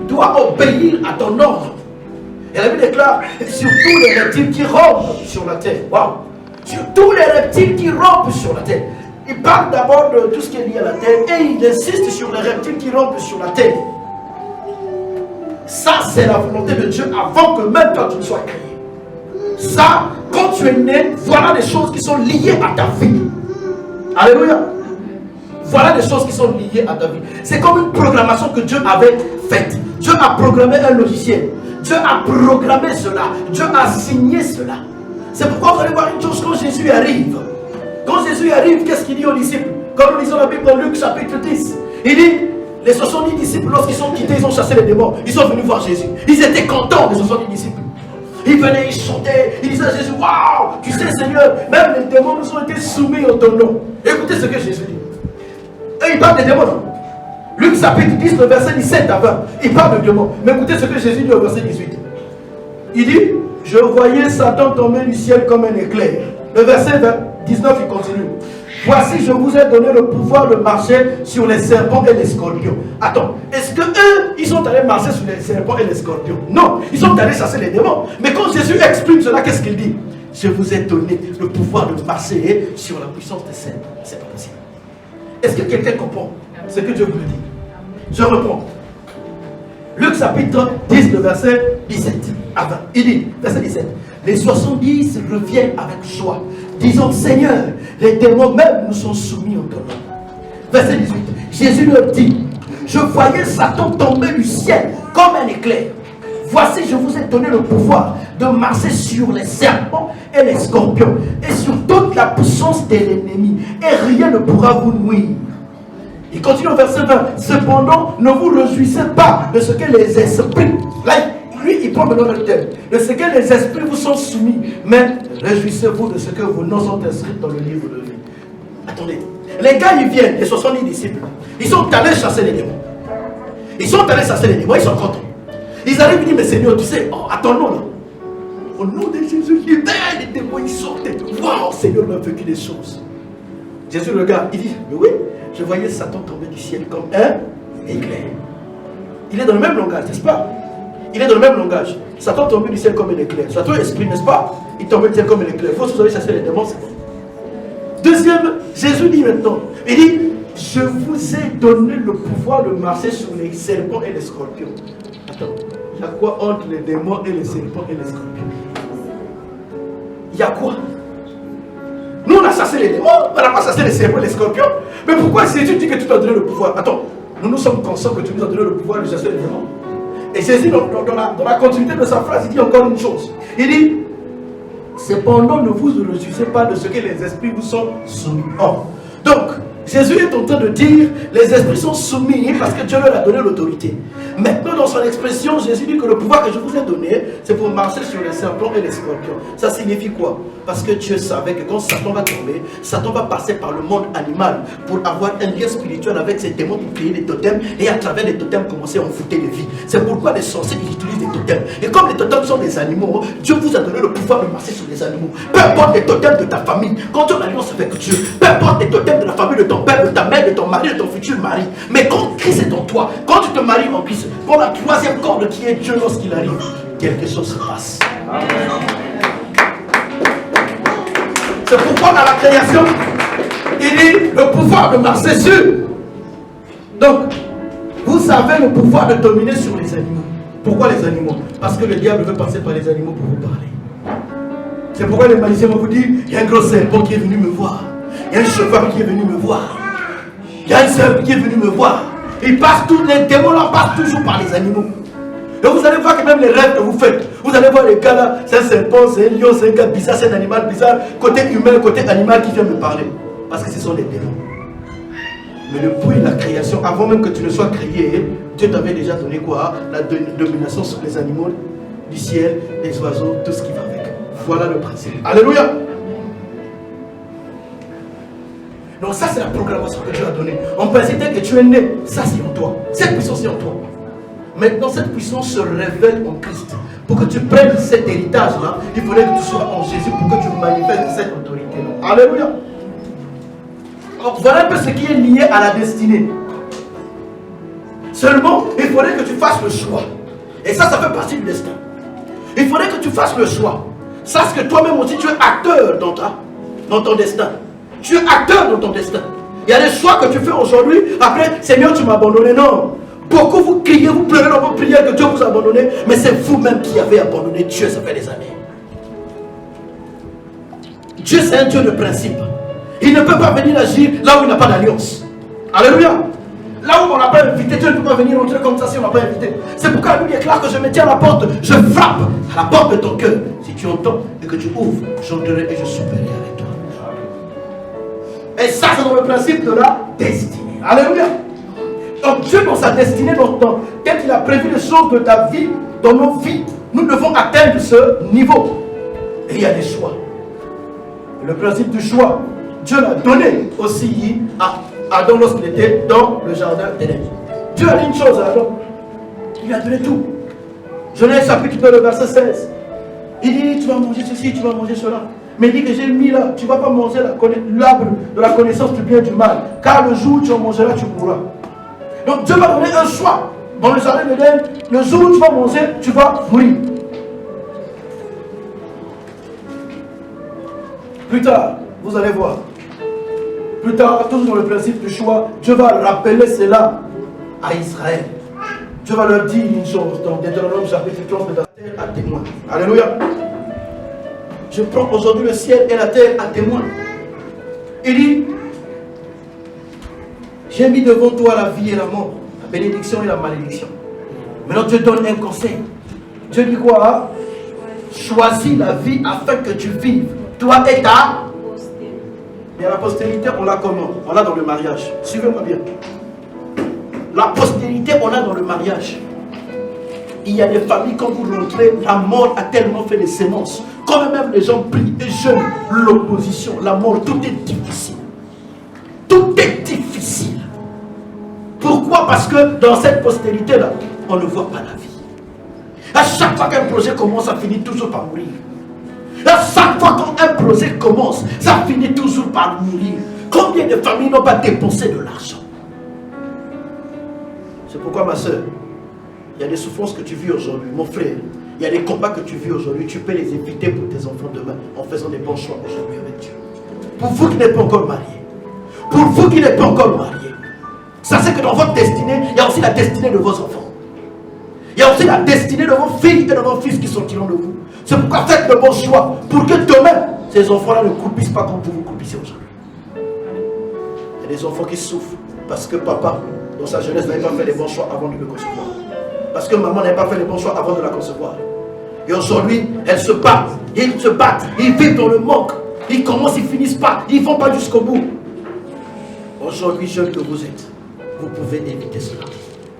Doit obéir à ton ordre. Et la Bible déclare sur tous les reptiles qui rampent sur la terre. Waouh! Sur tous les reptiles qui rampent sur la terre. Il parle d'abord de tout ce qui est lié à la terre et il insiste sur les reptiles qui rampent sur la terre. Ça, c'est la volonté de Dieu avant que même quand tu ne sois créé. Ça, quand tu es né, voilà des choses qui sont liées à ta vie. Alléluia. Voilà des choses qui sont liées à ta vie. C'est comme une programmation que Dieu avait faite. Dieu a programmé un logiciel. Dieu a programmé cela. Dieu a signé cela. C'est pourquoi vous allez voir une chose quand Jésus arrive. Quand Jésus arrive, qu'est-ce qu'il dit aux disciples? Quand nous lisons la Bible dans Luc chapitre 10, il dit, les 70 disciples, lorsqu'ils sont quittés, ils ont chassé les démons. Ils sont venus voir Jésus. Ils étaient contents, les 70 disciples. Ils venaient, ils chantaient, ils disaient à Jésus, waouh, tu sais Seigneur, même les démons nous ont été soumis au ton nom. Écoutez ce que Jésus dit. Et il parle des démons. Luc chapitre 10, le verset 17 à 20. Il parle de démons. Mais écoutez ce que Jésus dit au verset 18. Il dit, je voyais Satan tomber du ciel comme un éclair. Le verset 19, il continue. Voici, je vous ai donné le pouvoir de marcher sur les serpents et les scorpions. Attends, est-ce que eux, ils sont allés marcher sur les serpents et les scorpions? Non, ils sont allés chasser les démons. Mais quand Jésus exprime cela, qu'est-ce qu'il dit? Je vous ai donné le pouvoir de marcher sur la puissance des serpents. C'est pas possible. Est-ce que quelqu'un comprend ce que Dieu vous dit? Je reprends. Luc chapitre 10, le verset 17 à 20. Il dit, verset 17, les 70 reviennent avec joie, disant, Seigneur, les démons même nous sont soumis au ton nom. Verset 18, Jésus leur dit, je voyais Satan tomber du ciel comme un éclair. Voici, je vous ai donné le pouvoir de marcher sur les serpents et les scorpions et sur toute la puissance de l'ennemi, et rien ne pourra vous nuire. Il continue au verset 20. Cependant, ne vous réjouissez pas de ce que les esprits, là, lui, il prend maintenant le thème, de ce que les esprits vous sont soumis, mais réjouissez-vous de ce que vos noms sont inscrits dans le livre de vie. Attendez, les gars, ils viennent, les 70 disciples, ils sont allés chasser les démons. Ils sont allés chasser les démons, ils sont contents. Ils arrivent et disent, mais Seigneur, tu sais, oh, à ton nom, là, au nom de Jésus, libère les démons, ils sortaient. Waouh, Seigneur, on a vécu des choses. Jésus regarde, il dit, mais oui, je voyais Satan tomber du ciel comme un éclair. Il est dans le même langage, n'est-ce pas? Il est dans le même langage. Satan tombait du ciel comme un éclair. Satan esprit, n'est-ce pas? Il tombait du ciel comme un éclair. Il faut que vous allez chasser les démons, c'est bon. Deuxième, Jésus dit maintenant, il dit, je vous ai donné le pouvoir de marcher sur les serpents et les scorpions. Attends, il y a quoi entre les démons et les serpents et les scorpions? Il y a quoi? Nous, on a chassé les démons, on n'a pas chassé les serpents et les scorpions. Mais pourquoi Jésus dit que tu t'as donné le pouvoir? Attends, nous sommes conscients que tu nous as donné le pouvoir de chasser les démons. Et Jésus, dans la continuité de sa phrase, il dit encore une chose. Il dit, cependant, ne vous réjouissez pas de ce que les esprits vous sont soumis. Oh. Donc, Jésus est en train de dire, les esprits sont soumis parce que Dieu leur a donné l'autorité. Maintenant, dans son expression, Jésus dit que le pouvoir que je vous ai donné, c'est pour marcher sur les serpents et les scorpions. Ça signifie quoi? Parce que Dieu savait que quand Satan va tomber, Satan va passer par le monde animal pour avoir un lien spirituel avec ses démons pour créer des totems et à travers les totems commencer à envoûter les vies. C'est pourquoi les sorciers utilisent des totems. Et comme les totems sont des animaux, Dieu vous a donné le pouvoir de marcher sur les animaux. Peu importe les totems de ta famille, quand tu as une alliance avec Dieu, peu importe les totems de la famille de ton père, de ta mère, de ton mari, de ton futur mari. Mais quand Christ est en toi, quand tu te maries en Christ, pour la troisième corde qui est Dieu lorsqu'il arrive, quelque chose se passe. C'est pourquoi dans la création, il dit le pouvoir de marcher sur. Donc, vous avez le pouvoir de dominer sur les animaux. Pourquoi les animaux? Parce que le diable veut passer par les animaux pour vous parler. C'est pourquoi les magiciens vont vous dire, il y a un gros serpent qui est venu me voir. Il y a un cheval qui est venu me voir. Il y a un serpent qui est venu me voir. Ils passent tous, les démons là passent toujours par les animaux. Et vous allez voir que même les rêves que vous faites, vous allez voir les gars là, c'est un serpent, c'est un lion, c'est un gars bizarre, c'est un animal bizarre, côté humain, côté animal qui vient me parler. Parce que ce sont les démons. Mais depuis la création, avant même que tu ne sois créé, Dieu t'avait déjà donné quoi? La domination sur les animaux du ciel, les oiseaux, tout ce qui va avec. Voilà le principe. Alléluia. Donc ça c'est la programmation que Dieu a donnée. En principe, dès que tu es né, ça c'est en toi. Cette puissance est en toi. Maintenant cette puissance se révèle en Christ. Pour que tu prennes cet héritage-là, il faudrait que tu sois en Jésus pour que tu manifestes cette autorité-là. Alléluia. Donc voilà un peu ce qui est lié à la destinée. Seulement, il faudrait que tu fasses le choix. Et ça fait partie du destin. Il faudrait que tu fasses le choix. Sache que toi-même aussi, tu es acteur dans ton destin. Tu es acteur dans ton destin. Il y a des choix que tu fais aujourd'hui. Après, Seigneur, tu m'as abandonné. Non. Beaucoup vous criez, vous pleurez dans vos prières que Dieu vous a abandonné. Mais c'est vous-même qui avez abandonné Dieu, ça fait des années. Dieu, c'est un Dieu de principe. Il ne peut pas venir agir là où il n'a pas d'alliance. Alléluia. Là où on n'a pas invité, Dieu ne peut pas venir entrer comme ça si on n'a pas invité. C'est pourquoi la Bible déclare que je me tiens à la porte, je frappe à la porte de ton cœur. Si tu entends et que tu ouvres, j'entrerai et je souperai avec toi. Et ça, c'est dans le principe de la destinée. Alléluia. Donc Dieu, dans sa destinée, tel qu'il a prévu les choses de ta vie, dans nos vies, nous devons atteindre ce niveau. Et il y a des choix. Et le principe du choix, Dieu l'a donné aussi à Adam lorsqu'il était dans le jardin d'Éden. Dieu a dit une chose à Adam. Il lui a donné tout. Genèse chapitre 2, le verset 16. Il dit, tu vas manger ceci, tu vas manger cela. Mais il dit que j'ai mis là, tu ne vas pas manger l'arbre de la connaissance du bien et du mal. Car le jour où tu en mangeras, tu mourras. Donc Dieu va donner un choix. Dans le jardin d'Éden, le jour où tu vas manger, tu vas mourir. Plus tard, vous allez voir. Plus tard, toujours dans le principe du choix, Dieu va rappeler cela à Israël. Dieu va leur dire une chose dans Deutéronome chapitre 30 de la terre à témoin. Alléluia. Je prends aujourd'hui le ciel et la terre à témoin. Il dit, j'ai mis devant toi la vie et la mort, la bénédiction et la malédiction. Maintenant Dieu donne un conseil. Dieu dit quoi? Choisis la vie afin que tu vives. Toi et ta. Mais la postérité, on l'a comment? On l'a dans le mariage. Suivez-moi bien. La postérité, on l'a dans le mariage. Il y a des familles, quand vous rentrez, la mort a tellement fait des sémences. Quand même les gens prient et jeûnent, l'opposition, la mort, tout est difficile. Tout est difficile. Pourquoi? Parce que dans cette postérité-là, on ne voit pas la vie. À chaque fois qu'un projet commence, ça finit toujours par mourir. À chaque fois qu'un projet commence, ça finit toujours par mourir. Combien de familles n'ont pas dépensé de l'argent? C'est pourquoi, ma soeur, il y a des souffrances que tu vis aujourd'hui, mon frère. Il y a des combats que tu vis aujourd'hui. Tu peux les éviter pour tes enfants demain en faisant des bons choix aujourd'hui avec Dieu. Pour vous qui n'êtes pas encore mariés, pour vous qui n'êtes pas encore mariés, sachez que dans votre destinée, il y a aussi la destinée de vos enfants. Il y a aussi la destinée de vos filles et de vos fils qui sortiront de vous. C'est pourquoi faites le bon choix pour que demain, ces enfants-là ne croupissent pas comme vous croupissez aujourd'hui. Il y a des enfants qui souffrent parce que papa, dans sa jeunesse, n'avait pas fait les bons choix avant de le concevoir. Parce que maman n'avait pas fait le bon choix avant de la concevoir. Et aujourd'hui, elles se battent. Ils se battent. Ils vivent dans le manque. Ils commencent, ils finissent pas. Ils ne vont pas jusqu'au bout. Aujourd'hui, jeune que vous êtes, vous pouvez éviter cela.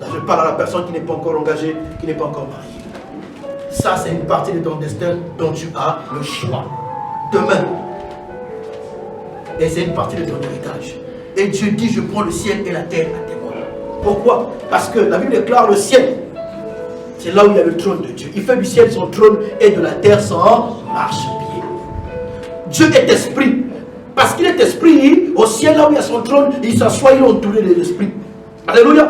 Là, je parle à la personne qui n'est pas encore engagée, qui n'est pas encore mariée. Ça, c'est une partie de ton destin dont tu as le choix. Demain. Et c'est une partie de ton héritage. Et Dieu dit, je prends le ciel et la terre à témoin. Pourquoi? Parce que la Bible déclare le ciel. C'est là où il y a le trône de Dieu. Il fait du ciel son trône et de la terre son marchepied. Dieu est esprit. Parce qu'il est esprit, au ciel là où il y a son trône, il s'assoit, il est entouré de l'esprit. Alléluia.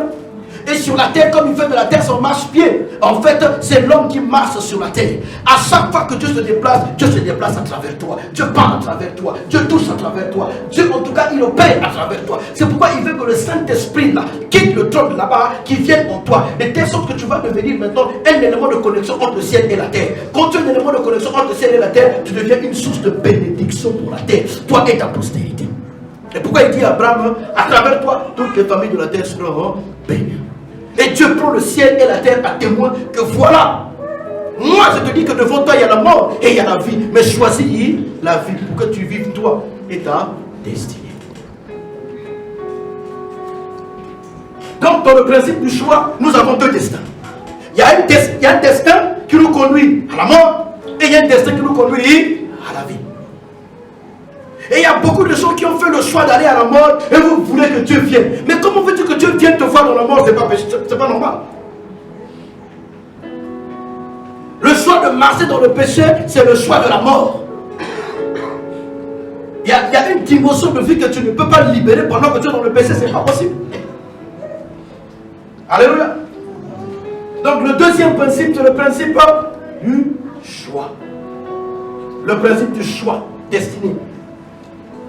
Et sur la terre, comme il fait de la terre son marche-pied, en fait, c'est l'homme qui marche sur la terre. À chaque fois que Dieu se déplace à travers toi. Dieu parle à travers toi. Dieu touche à travers toi. Dieu, en tout cas, il opère à travers toi. C'est pourquoi il veut que le Saint-Esprit, là, quitte le trône là-bas, qui vienne en toi. De telle sorte que tu vas devenir maintenant un élément de connexion entre le ciel et la terre. Quand tu es un élément de connexion entre le ciel et la terre, tu deviens une source de bénédiction pour la terre. Toi et ta postérité. Et pourquoi il dit à Abraham, à travers toi, toutes les familles de la terre seront bénies. Et Dieu prend le ciel et la terre à témoin que voilà. Moi, je te dis que devant toi, il y a la mort et il y a la vie. Mais choisis la vie pour que tu vives toi et ta destinée. Donc, dans le principe du choix, nous avons deux destins. Il y a un destin qui nous conduit à la mort et il y a un destin qui nous conduit à la vie. Et il y a beaucoup de gens qui ont fait le choix d'aller à la mort et vous voulez que Dieu vienne. Mais comment veux-tu que Dieu vienne te voir dans la mort? C'est pas normal. Le choix de marcher dans le péché, c'est le choix de la mort. Il y a une dimension de vie que tu ne peux pas libérer pendant que tu es dans le péché, c'est pas possible. Alléluia. Donc le deuxième principe, c'est le principe du choix. Le principe du choix, destiné.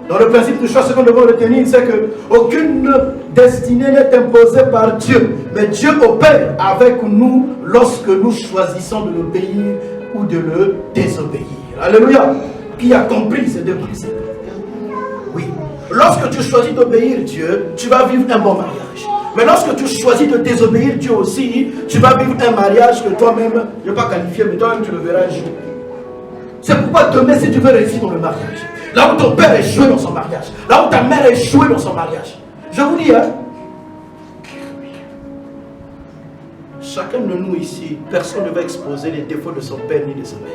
Dans le principe du choix, ce que nous devons retenir, c'est qu'aucune destinée n'est imposée par Dieu. Mais Dieu opère avec nous lorsque nous choisissons de l'obéir ou de le désobéir. Alléluia. Qui a compris ces deux principes? Oui. Lorsque tu choisis d'obéir Dieu, tu vas vivre un bon mariage. Mais lorsque tu choisis de désobéir Dieu aussi, tu vas vivre un mariage que toi-même, je ne vais pas qualifier, mais toi-même tu le verras un jour. C'est pourquoi demain, si tu veux réussir dans le mariage, là où ton père est échoué dans son mariage, là où ta mère est échouée dans son mariage, je vous dis, chacun de nous ici, personne ne va exposer les défauts de son père ni de sa mère.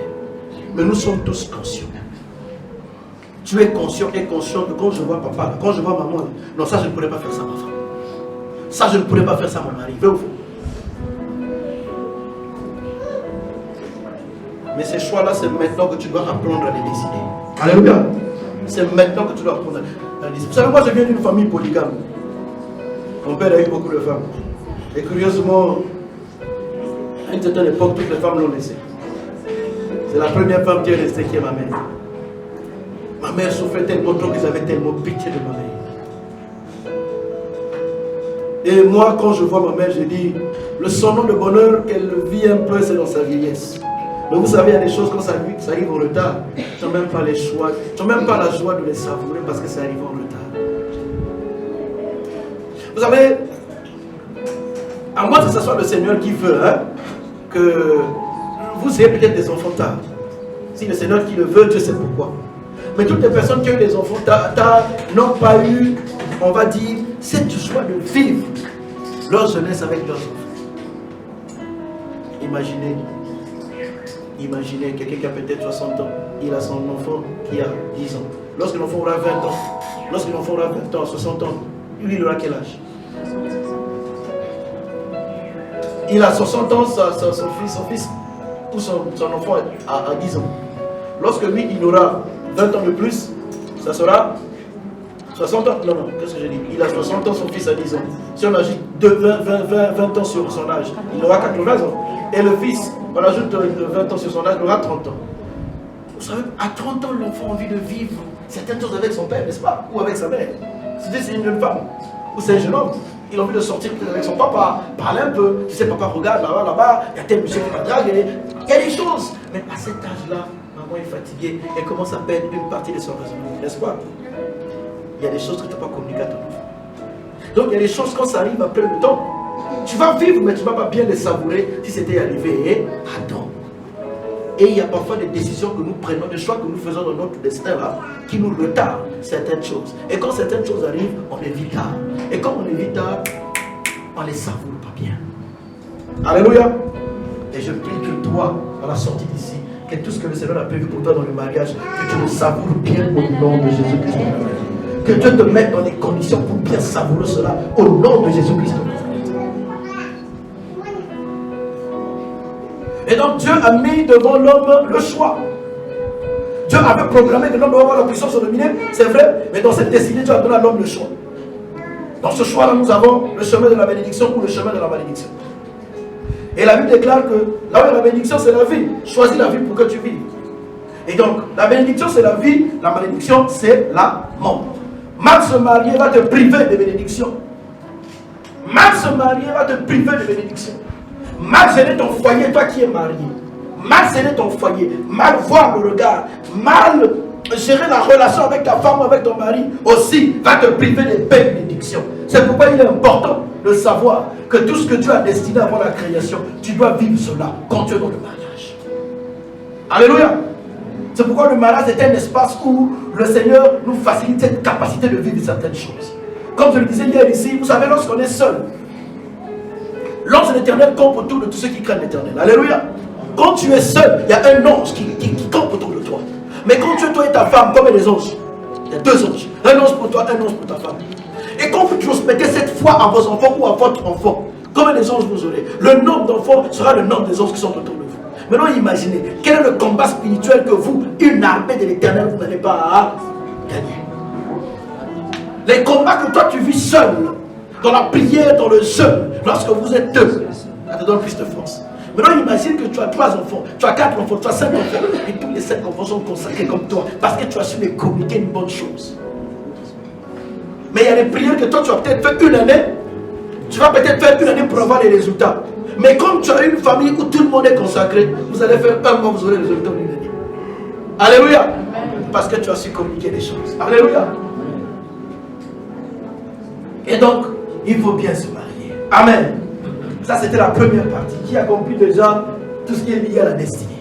Mais nous sommes tous conscients. Tu es conscient et conscient que quand je vois papa, quand je vois maman, non, ça je ne pourrais pas faire ça, ma femme. Ça je ne pourrais pas faire ça, mon mari. Vrai ou faux? Mais ces choix-là, c'est maintenant que tu dois apprendre à les décider. Alléluia. C'est maintenant que tu dois apprendre à les décider. Vous savez, moi je viens d'une famille polygame. Mon père a eu beaucoup de femmes. Et curieusement, à une certaine époque, toutes les femmes l'ont laissé. C'est la première femme qui est restée, qui est ma mère. Ma mère souffrait tellement trop qu'ils avaient tellement pitié de ma mère. Et moi, quand je vois ma mère, je dis, le son de bonheur qu'elle vit un peu, c'est dans sa vieillesse. Mais vous savez, il y a des choses quand ça arrive en retard. Tu n'as même pas les choix, tu n'as même pas la joie de les savourer parce que ça arrive en retard. Vous savez, à moins que ce soit le Seigneur qui veut, que vous ayez peut-être des enfants tard. Si le Seigneur qui le veut, Dieu sait pourquoi. Mais toutes les personnes qui ont eu des enfants tard n'ont pas eu, on va dire, cette joie de vivre leur jeunesse avec leurs enfants. Imaginez quelqu'un qui a peut-être 60 ans, il a son enfant qui a 10 ans. Lorsque l'enfant aura 20 ans, lorsque l'enfant aura 20 ans, 60 ans, lui il aura quel âge? Il a 60 ans, son fils ou son enfant a 10 ans. Lorsque lui il aura 20 ans de plus, ça sera 60 ans. Non, qu'est-ce que j'ai dit? Il a 60 ans, son fils a 10 ans. Si on ajoute 20 ans sur son âge, il aura 80 ans. Et le fils, on ajoute 20 ans sur son âge, il aura 30 ans. Vous savez, à 30 ans, l'enfant a envie de vivre certaines choses avec son père, n'est-ce pas? Ou avec sa mère. C'est une jeune femme, ou c'est un jeune homme. Il a envie de sortir avec son papa, parler un peu. Tu sais, papa, regarde là-bas, il y a tel monsieur qui va draguer. Il y a des choses. Mais à cet âge-là, maman est fatiguée, elle commence à perdre une partie de son raisonnement, n'est-ce pas? Il y a des choses que tu ne peux pas communiquer à ton enfant. Donc il y a des choses, quand ça arrive après le temps, Tu vas vivre, mais tu ne vas pas bien les savourer si c'était arrivé Adam. Et il y a parfois des décisions que nous prenons, des choix que nous faisons dans notre destin là, qui nous retardent certaines choses. Et quand certaines choses arrivent, on évite tard. Et quand on évite tard, on ne les savoure pas bien. Alléluia. Et je prie que toi, à la sortie d'ici, que tout ce que le Seigneur a prévu pour toi dans le mariage, que tu le savoures bien au nom de Jésus-Christ. Que Dieu te mette dans les conditions pour bien savourer cela au nom de Jésus-Christ. Et donc Dieu a mis devant l'homme le choix. Dieu avait programmé que l'homme doit avoir la puissance de dominer, c'est vrai, mais dans cette destinée, Dieu a donné à l'homme le choix. Dans ce choix-là, nous avons le chemin de la bénédiction ou le chemin de la malédiction. Et la Bible déclare que là où la bénédiction, c'est la vie. Choisis la vie pour que tu vives. Et donc, la bénédiction, c'est la vie, la malédiction, c'est la mort. Mal se marier va te priver de bénédiction. Mal se marier va te priver de bénédiction. Mal gérer ton foyer, toi qui es marié. Mal gérer ton foyer, mal voir le regard, mal gérer la relation avec ta femme ou avec ton mari aussi va te priver des bénédictions. C'est pourquoi il est important de savoir que tout ce que Dieu a destiné avant la création, tu dois vivre cela quand tu es dans le mariage. Alléluia. C'est pourquoi le mariage est un espace où le Seigneur nous facilite cette capacité de vivre certaines choses. Comme je le disais hier ici, vous savez, lorsqu'on est seul, l'ange de l'Éternel campe autour de tous ceux qui craignent l'Éternel. Alléluia. Quand tu es seul, il y a un ange qui campe autour de toi. Mais quand tu es toi et ta femme, comme les anges, il y a deux anges. Un ange pour toi, un ange pour ta femme. Et quand vous transmettez cette foi à vos enfants ou à votre enfant, comme les anges vous aurez, le nombre d'enfants sera le nombre des anges qui sont autour de vous. Maintenant imaginez, quel est le combat spirituel que vous, une armée de l'Éternel, vous n'allez pas gagner. Les combats que toi tu vis seul, dans la prière, dans le jeûne, lorsque vous êtes deux, ça te donne plus de force. Maintenant, imagine que tu as 3 enfants, tu as 4 enfants, tu as 5 enfants, et tous les 5 enfants sont consacrés comme toi, parce que tu as su les communiquer une bonne chose. Mais il y a des prières que toi, tu as peut-être fait une année, tu vas peut-être faire une année pour avoir les résultats. Mais comme tu as une famille où tout le monde est consacré, vous allez faire un mois, vous aurez les résultats d'une année. Alléluia. Parce que tu as su communiquer les choses. Alléluia. Et donc, il faut bien se marier. Amen. Ça, c'était la première partie qui a compris déjà tout ce qui est lié à la destinée.